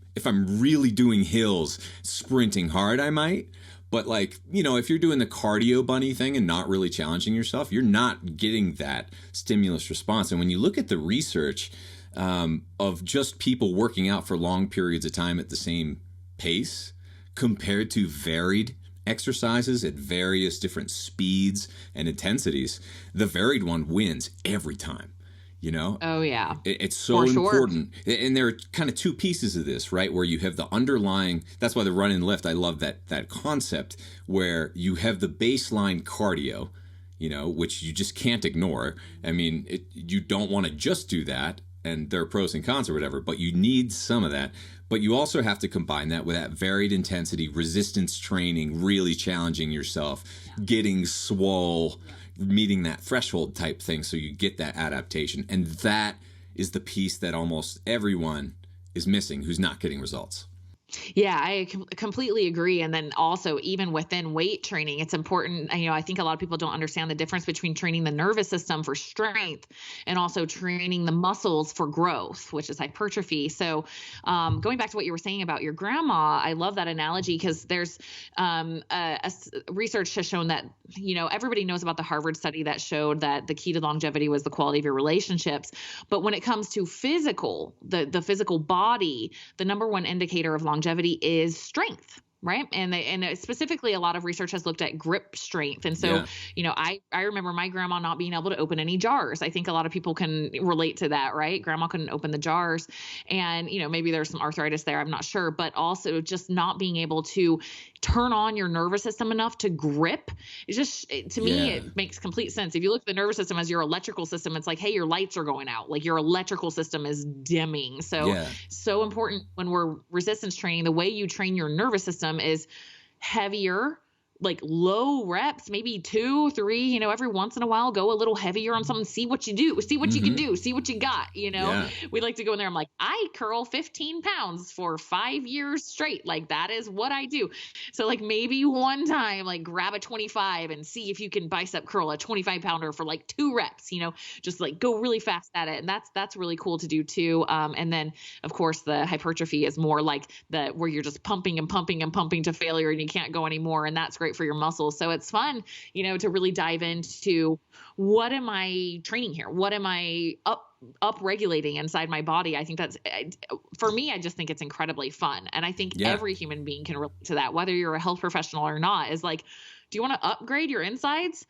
really doing hills, sprinting hard, I might. But like, if you're doing the cardio bunny thing and not really challenging yourself, you're not getting that stimulus response. And when you look at the research of just people working out for long periods of time at the same pace compared to varied exercises at various different speeds and intensities, the varied one wins every time. Oh yeah. It's so important. And there are kind of two pieces of this, right? Where you have the underlying, that's why the run and lift, I love that concept, where you have the baseline cardio, which you just can't ignore. I mean, you don't want to just do that, and there are pros and cons or whatever, but you need some of that. But you also have to combine that with that varied intensity, resistance training, really challenging yourself, getting swole, meeting that threshold type thing, so you get that adaptation. And that is the piece that almost everyone is missing who's not getting results. Yeah, I completely agree. And then also, even within weight training, it's important. I think a lot of people don't understand the difference between training the nervous system for strength and also training the muscles for growth, which is hypertrophy. So going back to what you were saying about your grandma, I love that analogy, because there's research has shown that, everybody knows about the Harvard study that showed that the key to longevity was the quality of your relationships. But when it comes to the physical body, the number one indicator of longevity is strength. Right. And specifically, a lot of research has looked at grip strength. And so, I remember my grandma not being able to open any jars. I think a lot of people can relate to that, right? Grandma couldn't open the jars, and, maybe there's some arthritis there, I'm not sure, but also just not being able to turn on your nervous system enough to grip. It's just, to me, it makes complete sense. If you look at the nervous system as your electrical system, it's like, hey, your lights are going out, like your electrical system is dimming. So important when we're resistance training, the way you train your nervous system is heavier, like low reps, maybe 2, 3, every once in a while, go a little heavier on something, see what you do, see what you can do, see what you got, we like to go in there. I'm like, I curl 15 pounds for 5 years straight. Like, that is what I do. So like, maybe one time, like, grab a 25 and see if you can bicep curl a 25 pounder for like 2 reps, just like go really fast at it. And that's really cool to do too. And then of course the hypertrophy is more like where you're just pumping and pumping and pumping to failure and you can't go anymore. And that's great great for your muscles. So it's fun, to really dive into what am I training here? What am I up regulating inside my body? I think that's, for me, I just think it's incredibly fun. And I think every human being can relate to that, whether you're a health professional or not, is like, do you want to upgrade your insides?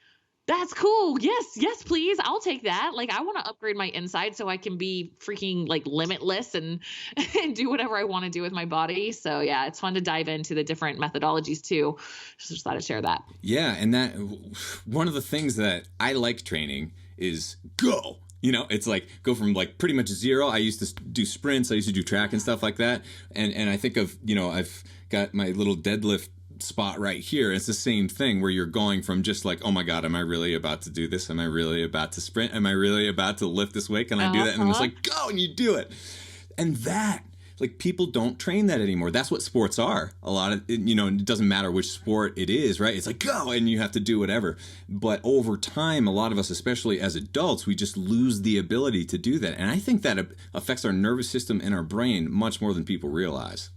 That's cool. Yes, please. I'll take that. Like, I want to upgrade my inside so I can be freaking like limitless and do whatever I want to do with my body. So yeah, it's fun to dive into the different methodologies too. Just thought I'd share that. Yeah. And that one of the things that I like training is go. It's like go from like pretty much zero. I used to do sprints. I used to do track and stuff like that. And I think of, I've got my little deadlift spot right here. It's the same thing where you're going from just like, oh my God, am I really about to do this? Am I really about to sprint? Am I really about to lift this weight? Can I do that? And it's like, go, and you do it. And that, like, people don't train that anymore. That's what sports are. A lot of, it doesn't matter which sport it is, right? It's like, go, and you have to do whatever. But over time, a lot of us, especially as adults, we just lose the ability to do that. And I think that affects our nervous system and our brain much more than people realize.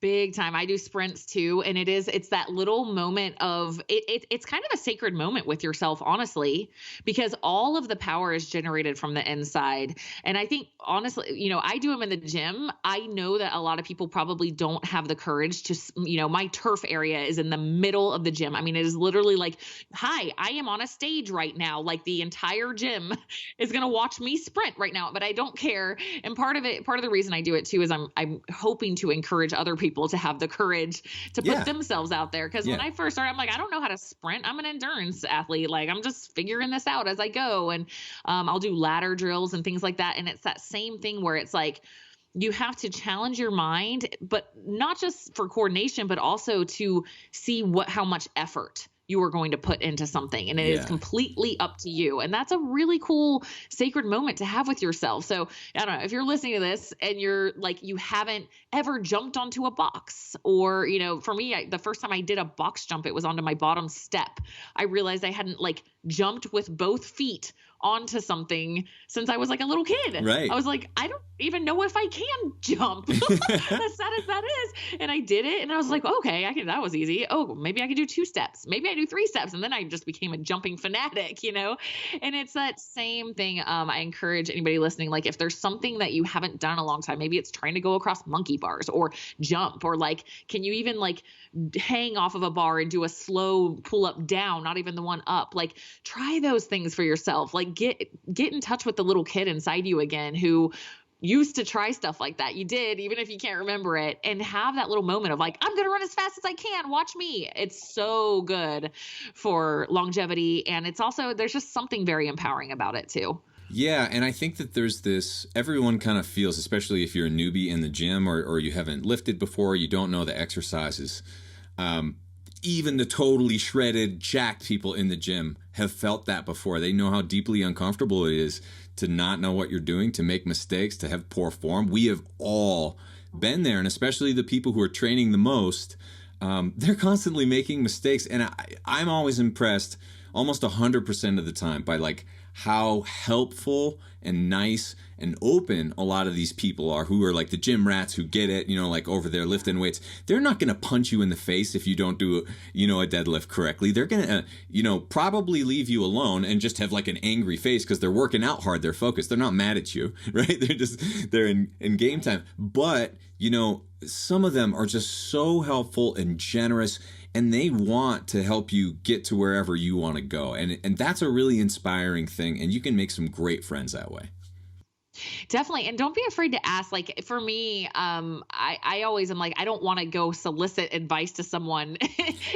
Big time. I do sprints too. And it's that little moment of it's kind of a sacred moment with yourself, honestly, because all of the power is generated from the inside. And I think honestly, I do them in the gym. I know that a lot of people probably don't have the courage to, my turf area is in the middle of the gym. I mean, it is literally like, hi, I am on a stage right now. Like the entire gym is going to watch me sprint right now, but I don't care. And part of the reason I do it too is I'm hoping to encourage other people to have the courage to put themselves out there. Cause when I first started, I'm like, I don't know how to sprint. I'm an endurance athlete. Like I'm just figuring this out as I go. And, I'll do ladder drills and things like that. And it's that same thing where it's like, you have to challenge your mind, but not just for coordination, but also to see how much effort you are going to put into something. And it is completely up to you. And that's a really cool, sacred moment to have with yourself. So I don't know if you're listening to this and you're like, you haven't ever jumped onto a box or, for me, the first time I did a box jump, it was onto my bottom step. I realized I hadn't like jumped with both feet onto something since I was like a little kid. Right. I was like, I don't even know if I can jump. As sad as that is. And I did it. And I was like, okay, that was easy. Oh, maybe I could do 2 steps. Maybe I do 3 steps. And then I just became a jumping fanatic, and it's that same thing. I encourage anybody listening, like if there's something that you haven't done in a long time, maybe it's trying to go across monkey bars or jump, or like, can you even like hang off of a bar and do a slow pull up down, not even the one up? Like try those things for yourself. Like get in touch with the little kid inside you again who used to try stuff like that. You did, even if you can't remember it, and have that little moment of like, I'm going to run as fast as I can. Watch me. It's so good for longevity. And it's also, there's just something very empowering about it too. Yeah. And I think that there's this, everyone kind of feels, especially if you're a newbie in the gym or you haven't lifted before, you don't know the exercises. Even the totally shredded, jacked people in the gym have felt that before. They know how deeply uncomfortable it is to not know what you're doing, to make mistakes, to have poor form. We have all been there, and especially the people who are training the most, they're constantly making mistakes. And I'm always impressed almost 100% of the time by like how helpful and nice and open a lot of these people are who are like the gym rats who get it, like over there lifting weights. They're not going to punch you in the face if you don't do, a deadlift correctly. They're going to, probably leave you alone and just have like an angry face because they're working out hard. They're focused. They're not mad at you, right? They're in game time. But, some of them are just so helpful and generous, and they want to help you get to wherever you want to go. And that's a really inspiring thing. And you can make some great friends that way. Definitely. And don't be afraid to ask. Like for me, I always am like, I don't want to go solicit advice to someone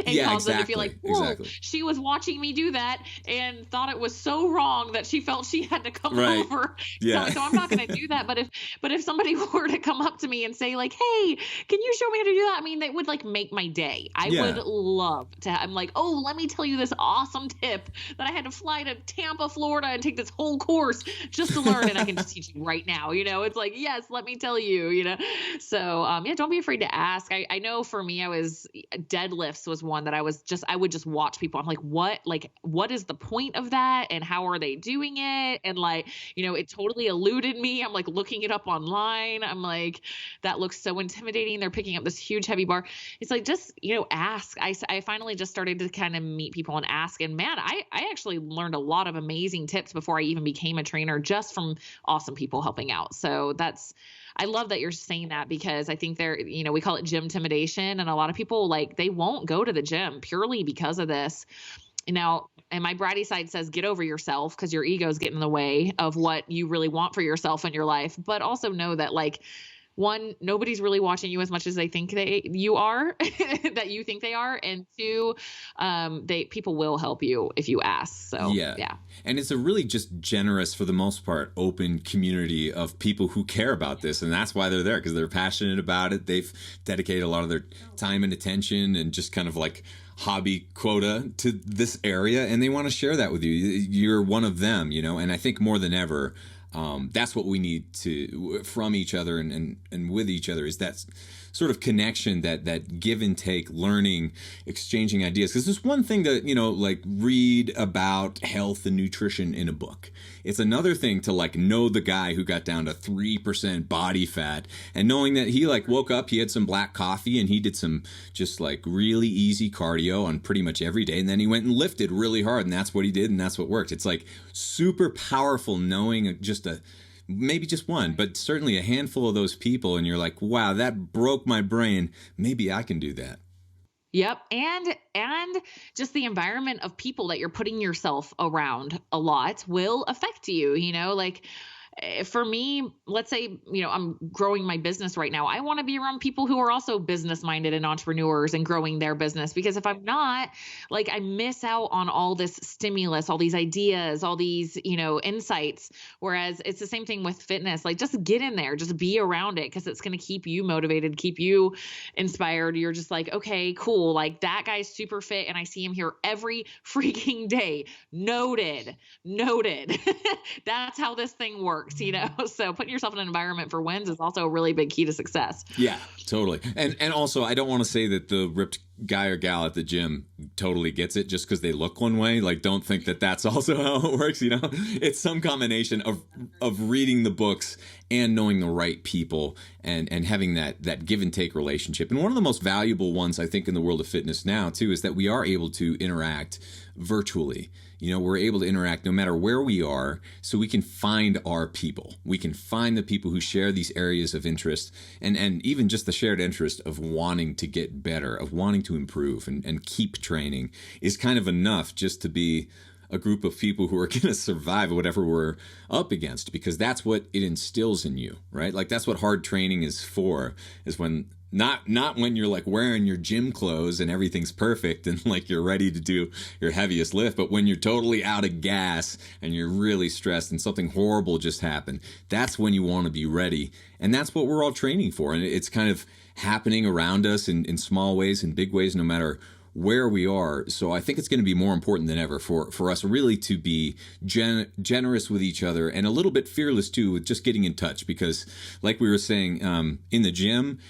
and cause them to feel like, she was watching me do that and thought it was so wrong that she felt she had to come over. Yeah. So I'm not going to do that. But if somebody were to come up to me and say like, hey, can you show me how to do that? I mean, that would like make my day. I would love to. I'm like, oh, let me tell you this awesome tip that I had to fly to Tampa, Florida and take this whole course just to learn. And I can just teach changing right now. It's like, yes, let me tell you. So, yeah, don't be afraid to ask. I know for me, deadlifts was one that I would just watch people. I'm like, what is the point of that? And how are they doing it? And like, it totally eluded me. I'm like looking it up online. I'm like, that looks so intimidating. They're picking up this huge heavy bar. It's like, just, ask. I finally just started to kind of meet people and ask. And man, I actually learned a lot of amazing tips before I even became a trainer, just from awesome people helping out. So I love that you're saying that, because I think we call it gym intimidation. And a lot of people, like, they won't go to the gym purely because of this. Now, and my bratty side says, get over yourself, because your ego's getting in the way of what you really want for yourself in your life. But also know that, like, one, nobody's really watching you as much as they think you are, that you think they are. And two, people will help you if you ask. So, yeah. And it's a really just generous, for the most part, open community of people who care about this. And that's why they're there, because they're passionate about it. They've dedicated a lot of their time and attention and just kind of like hobby quota to this area. And they want to share that with you. You're one of them, and I think more than ever, that's what we need from each other and with each other, is that sort of connection, that give and take, learning, exchanging ideas. Because there's one thing to, like, read about health and nutrition in a book. It's another thing to, like, know the guy who got down to 3% body fat, and knowing that he, like, woke up, he had some black coffee, and he did some just, like, really easy cardio on pretty much every day. And then he went and lifted really hard, and that's what he did, and that's what worked. It's, like, super powerful knowing maybe just one, but certainly a handful of those people, and you're like, wow, that broke my brain. Maybe I can do that. Yep. And just the environment of people that you're putting yourself around a lot will affect you, like, for me, let's say, I'm growing my business right now. I want to be around people who are also business minded and entrepreneurs and growing their business, because if I'm not, like, I miss out on all this stimulus, all these ideas, all these, insights. Whereas it's the same thing with fitness. Like, just get in there, just be around it, because it's going to keep you motivated, keep you inspired. You're just like, okay, cool. Like, that guy's super fit and I see him here every freaking day. Noted. That's how this thing works. So putting yourself in an environment for wins is also a really big key to success. Yeah, totally. And also, I don't want to say that the ripped guy or gal at the gym totally gets it just because they look one way. Like, don't think that that's also how it works. It's some combination of reading the books and knowing the right people and having that give and take relationship. And one of the most valuable ones, I think, in the world of fitness now too, is that we are able to interact virtually. We're able to interact no matter where we are, so we can find our people. We can find the people who share these areas of interest, and even just the shared interest of wanting to get better, of wanting to improve and keep training is kind of enough just to be a group of people who are going to survive whatever we're up against, because that's what it instills in you, right? Like, that's what hard training is for, is when not when you're like wearing your gym clothes and everything's perfect and like you're ready to do your heaviest lift, but when you're totally out of gas and you're really stressed and something horrible just happened. That's when you want to be ready. And that's what we're all training for. And it's kind of happening around us in small ways and big ways, no matter where we are. So I think it's going to be more important than ever for us really to be generous with each other, and a little bit fearless too with just getting in touch, because like we were saying, in the gym,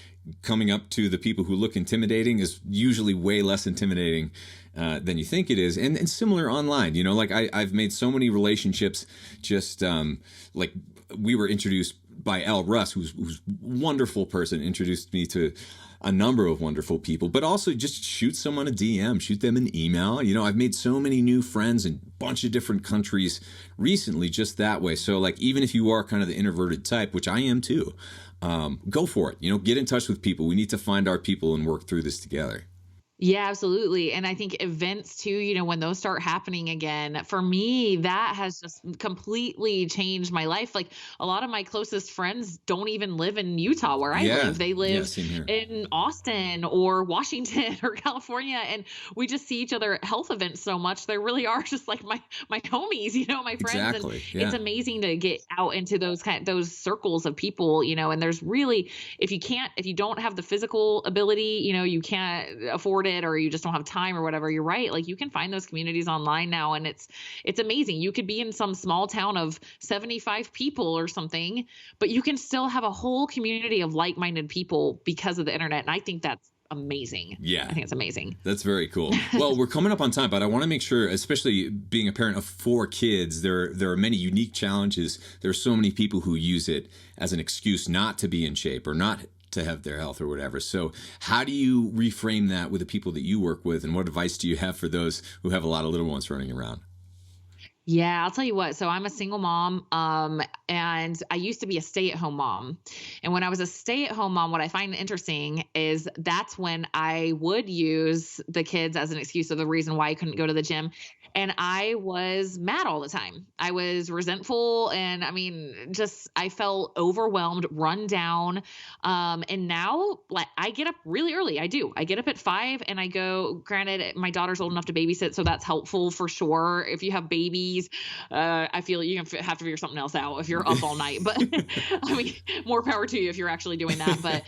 coming up to the people who look intimidating is usually way less intimidating than you think it is. And similar online, like I've made so many relationships just like we were introduced by Al Russ, who's a wonderful person, introduced me to a number of wonderful people, but also just shoot someone a DM, shoot them an email. I've made so many new friends in a bunch of different countries recently just that way. So like, even if you are kind of the introverted type, which I am too, go for it. Get in touch with people. We need to find our people and work through this together. Yeah, absolutely. And I think events too, when those start happening again, for me, that has just completely changed my life. Like, a lot of my closest friends don't even live in Utah where I live. They live in Austin or Washington or California. And we just see each other at health events so much. They really are just like my homies, my friends. Exactly. And it's amazing to get out into those circles of people, and there's really, if you don't have the physical ability, you can't afford it or you just don't have time or whatever, you're right. Like, you can find those communities online now, and it's amazing. You could be in some small town of 75 people or something, but you can still have a whole community of like-minded people because of the internet. And I think that's amazing. Yeah. I think it's amazing. That's very cool. Well, we're coming up on time, but I want to make sure, especially being a parent of 4 kids, there are many unique challenges. There are so many people who use it as an excuse not to be in shape or not to have their health or whatever. So how do you reframe that with the people that you work with? And what advice do you have for those who have a lot of little ones running around? Yeah, I'll tell you what. So I'm a single mom, and I used to be a stay-at-home mom. And when I was a stay-at-home mom, what I find interesting is that's when I would use the kids as an excuse of the reason why I couldn't go to the gym. And I was mad all the time. I was resentful. And I mean, I felt overwhelmed, run down. And now, like, I get up really early. I do. I get up at 5 and I go, granted, my daughter's old enough to babysit, so that's helpful for sure. If you have babies, I feel you have to figure something else out if you're up all night. But I mean, more power to you if you're actually doing that. But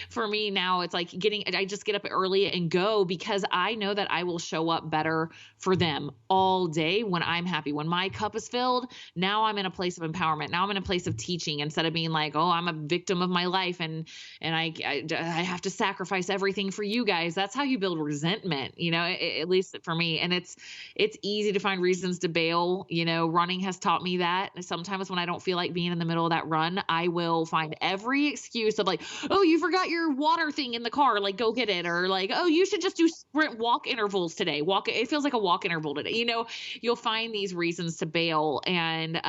for me now, it's like I just get up early and go, because I know that I will show up better for them all day when I'm happy. When my cup is filled, now I'm in a place of empowerment. Now I'm in a place of teaching, instead of being like, oh, I'm a victim of my life and I have to sacrifice everything for you guys. That's how you build resentment, at least for me. And it's easy to find reasons to bail. Running has taught me that. Sometimes when I don't feel like being in the middle of that run, I will find every excuse of like, oh, you forgot your water thing in the car, like go get it. Or like, oh, you should just do sprint walk intervals today. It feels like a walk interval today. You'll find these reasons to bail. And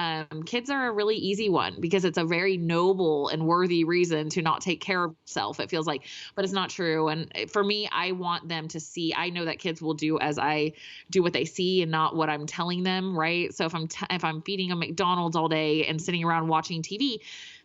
kids are a really easy one, because it's a very noble and worthy reason to not take care of yourself, it feels like, but it's not true. And for me, I want them to see, I know that kids will do as I do what they see and not what I'm telling them. Right. So if I'm feeding them McDonald's all day and sitting around watching TV,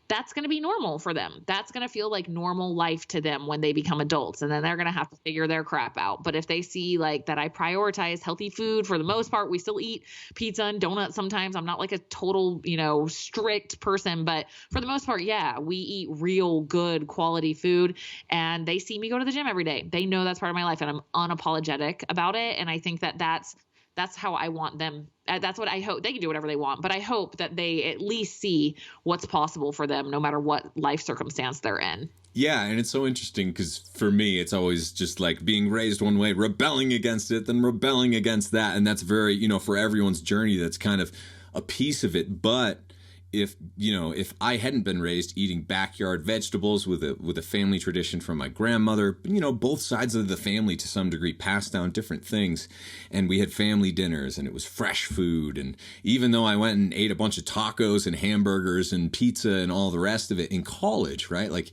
that's going to be normal for them. That's going to feel like normal life to them when they become adults. And then they're going to have to figure their crap out. But if they see like that I prioritize healthy food, for the most part, we still eat pizza and donuts sometimes. I'm not like a total, strict person, but for the most part, yeah, we eat real good quality food, and they see me go to the gym every day. They know that's part of my life, and I'm unapologetic about it. And I think that that's how I want them. That's what I hope. They can do whatever they want, but I hope that they at least see what's possible for them, no matter what life circumstance they're in. Yeah, and it's so interesting because for me, it's always just like being raised one way, rebelling against it, then rebelling against that. And that's very, for everyone's journey, that's kind of a piece of it. But if I hadn't been raised eating backyard vegetables with a family tradition from my grandmother, both sides of the family to some degree passed down different things, and we had family dinners and it was fresh food. And even though I went and ate a bunch of tacos and hamburgers and pizza and all the rest of it in college, right? Like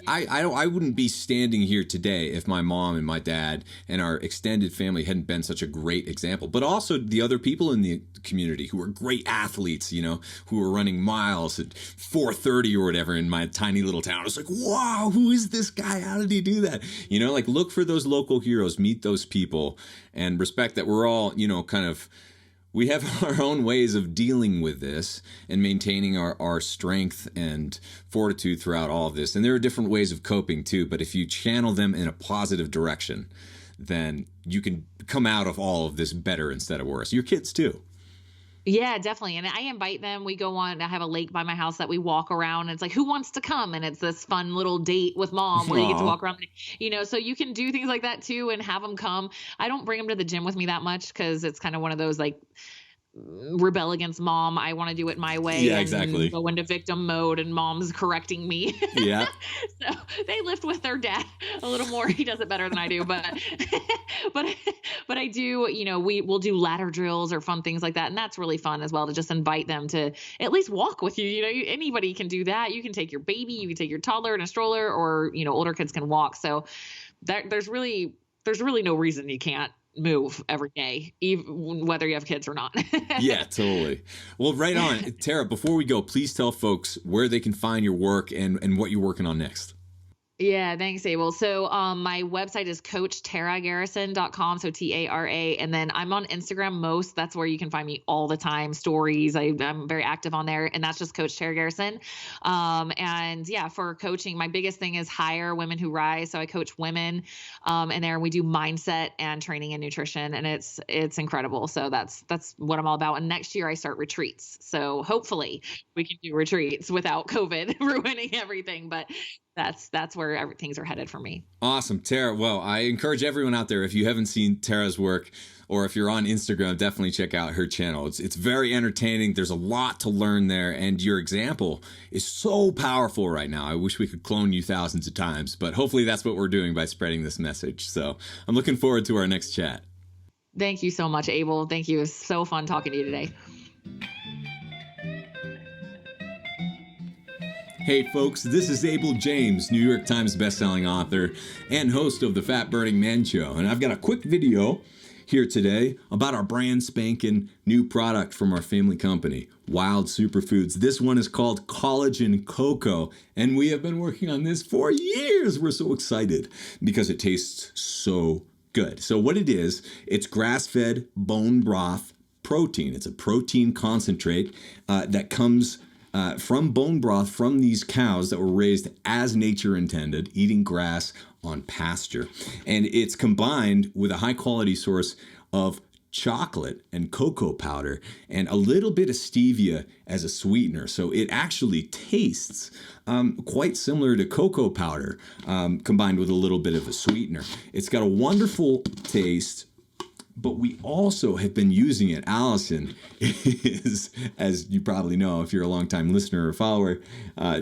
I wouldn't be standing here today if my mom and my dad and our extended family hadn't been such a great example. But also the other people in the community who are great athletes, who are running miles at 4:30 or whatever in my tiny little town. It's like, wow, who is this guy? How did he do that? Like look for those local heroes, meet those people, and respect that we're all, we have our own ways of dealing with this and maintaining our strength and fortitude throughout all of this. And there are different ways of coping too, but if you channel them in a positive direction, then you can come out of all of this better instead of worse. Your kids too. Yeah, definitely. And I invite them. We go on, I have a lake by my house that we walk around, and it's like, who wants to come? And it's this fun little date with mom where you get to walk around, so you can do things like that too and have them come. I don't bring them to the gym with me that much, because it's kind of one of those like rebel against mom. I want to do it my way. Yeah, and exactly. Go into victim mode, and mom's correcting me. Yeah. So they lift with their dad a little more. He does it better than I do, but I do, we'll do ladder drills or fun things like that. And that's really fun as well, to just invite them to at least walk with you. Anybody can do that. You can take your baby, you can take your toddler in a stroller, or, older kids can walk. So there's really no reason you can't move every day, even whether you have kids or not. Yeah, totally. Well, right on. Tara, before we go, please tell folks where they can find your work and what you're working on next. Yeah, thanks, Abel. So my website is coachtaragarrison.com, so Tara. And then I'm on Instagram most. That's where you can find me all the time. Stories. I'm very active on there. And that's just Coach Tara Garrison. And yeah, for coaching, my biggest thing is hire women who rise. So I coach women and there we do mindset and training and nutrition. And it's incredible. So that's what I'm all about. And next year I start retreats. So hopefully we can do retreats without COVID ruining everything. But that's where things are headed for me. Awesome, Tara. Well, I encourage everyone out there, if you haven't seen Tara's work, or if you're on Instagram, definitely check out her channel. It's very entertaining. There's a lot to learn there, and your example is so powerful right now. I wish we could clone you thousands of times, but hopefully that's what we're doing by spreading this message. So I'm looking forward to our next chat. Thank you so much, Abel. Thank you. It was so fun talking to you today. Hey folks, this is Abel James, New York Times bestselling author and host of the Fat Burning Man Show. And I've got a quick video here today about our brand spanking new product from our family company, Wild Superfoods. This one is called Collagen Cocoa, and we have been working on this for years. We're so excited because it tastes so good. So what it is, it's grass-fed bone broth protein. It's a protein concentrate that comes from bone broth from these cows that were raised as nature intended, eating grass on pasture. And it's combined with a high quality source of chocolate and cocoa powder and a little bit of stevia as a sweetener. So it actually tastes quite similar to cocoa powder combined with a little bit of a sweetener. It's got a wonderful taste. But we also have been using it. Allison is, as you probably know, if you're a longtime listener or follower,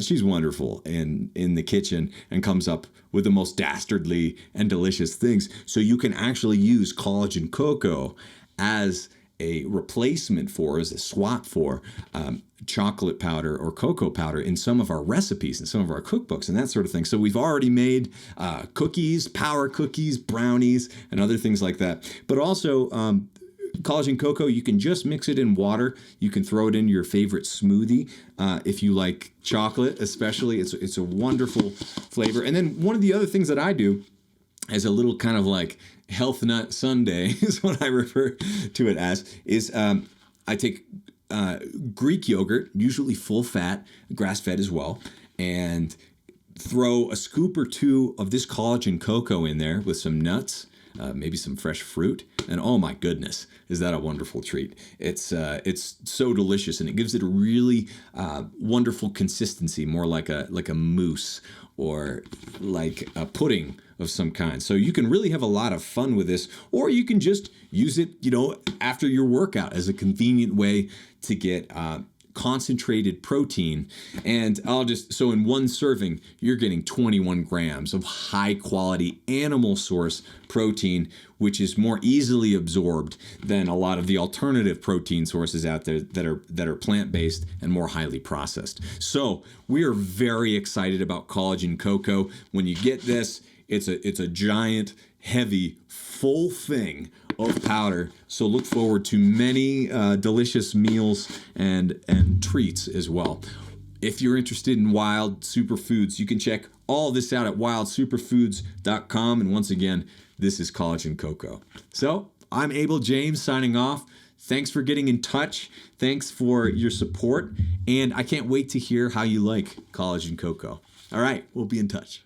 she's wonderful in the kitchen and comes up with the most dastardly and delicious things. So you can actually use collagen cocoa as a replacement for, as a swap for chocolate powder or cocoa powder in some of our recipes and some of our cookbooks and that sort of thing. So we've already made cookies, power cookies, brownies, and other things like that. But also collagen cocoa, you can just mix it in water. You can throw it in your favorite smoothie if you like chocolate, especially. It's a wonderful flavor. And then one of the other things that I do as a little kind of like health nut sundae is what I refer to it as, is I take Greek yogurt, usually full fat, grass-fed as well, and throw a scoop or two of this collagen cocoa in there with some nuts, maybe some fresh fruit, and oh my goodness, is that a wonderful treat. It's so delicious, and it gives it a really wonderful consistency, more like a mousse or like a pudding of some kind. So you can really have a lot of fun with this, or you can just use it, after your workout as a convenient way to get concentrated protein. And so in one serving, you're getting 21 grams of high quality animal source protein, which is more easily absorbed than a lot of the alternative protein sources out there that are plant-based and more highly processed. So we are very excited about collagen cocoa. When you get this, it's a giant, heavy, full thing of powder. So look forward to many delicious meals and treats as well. If you're interested in Wild Superfoods, you can check all this out at wildsuperfoods.com. And once again, this is Collagen Cocoa. So I'm Abel James signing off. Thanks for getting in touch. Thanks for your support. And I can't wait to hear how you like Collagen Cocoa. All right, we'll be in touch.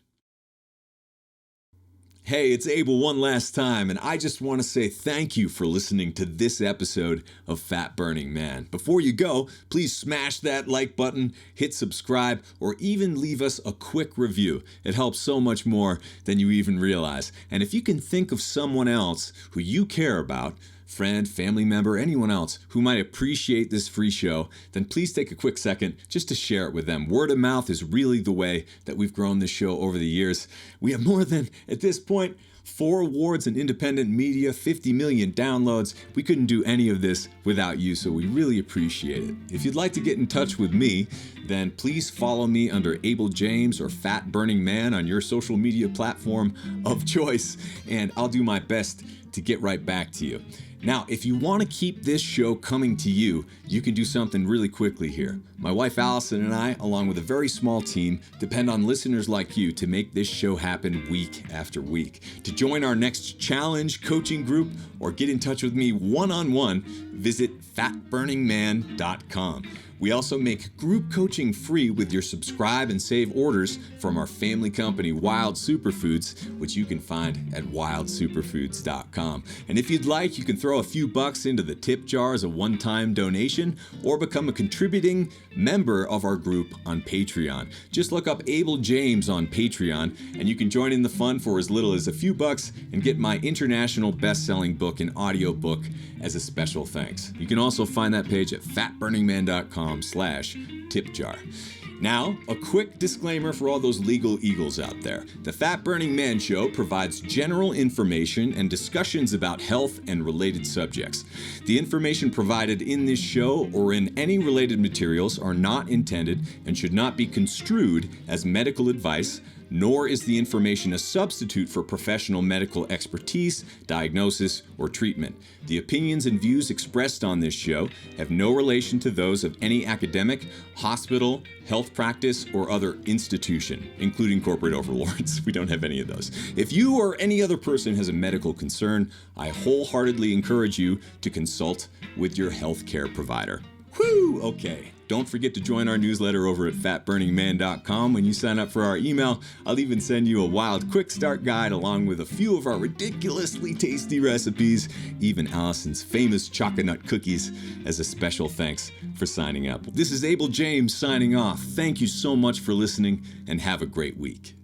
Hey, it's Abel one last time, and I just want to say thank you for listening to this episode of Fat Burning Man. Before you go, please smash that like button, hit subscribe, or even leave us a quick review. It helps so much more than you even realize. And if you can think of someone else who you care about, friend, family member, anyone else who might appreciate this free show, then please take a quick second just to share it with them. Word of mouth is really the way that we've grown this show over the years. We have more than, at this point, 4 awards in independent media, 50 million downloads. We couldn't do any of this without you, so we really appreciate it. If you'd like to get in touch with me, then please follow me under Abel James or Fat Burning Man on your social media platform of choice, and I'll do my best to get right back to you. Now, if you want to keep this show coming to you, you can do something really quickly here. My wife Allison and I, along with a very small team, depend on listeners like you to make this show happen week after week. To join our next challenge coaching group or get in touch with me one-on-one, visit fatburningman.com. We also make group coaching free with your subscribe and save orders from our family company, Wild Superfoods, which you can find at wildsuperfoods.com. And if you'd like, you can throw a few bucks into the tip jar as a one-time donation or become a contributing member of our group on Patreon. Just look up Abel James on Patreon, and you can join in the fun for as little as a few bucks and get my international best-selling book and audiobook as a special thanks. You can also find that page at fatburningman.com/tipjar. Now, a quick disclaimer for all those legal eagles out there. The Fat Burning Man Show provides general information and discussions about health and related subjects. The information provided in this show or in any related materials are not intended and should not be construed as medical advice, nor is the information a substitute for professional medical expertise, diagnosis, or treatment. The opinions and views expressed on this show have no relation to those of any academic, hospital, health practice, or other institution, including corporate overlords. We don't have any of those. If you or any other person has a medical concern, I wholeheartedly encourage you to consult with your healthcare provider. Whew, okay. Don't forget to join our newsletter over at fatburningman.com. When you sign up for our email, I'll even send you a wild quick start guide along with a few of our ridiculously tasty recipes, even Allison's famous chocolate nut cookies, as a special thanks for signing up. This is Abel James signing off. Thank you so much for listening and have a great week.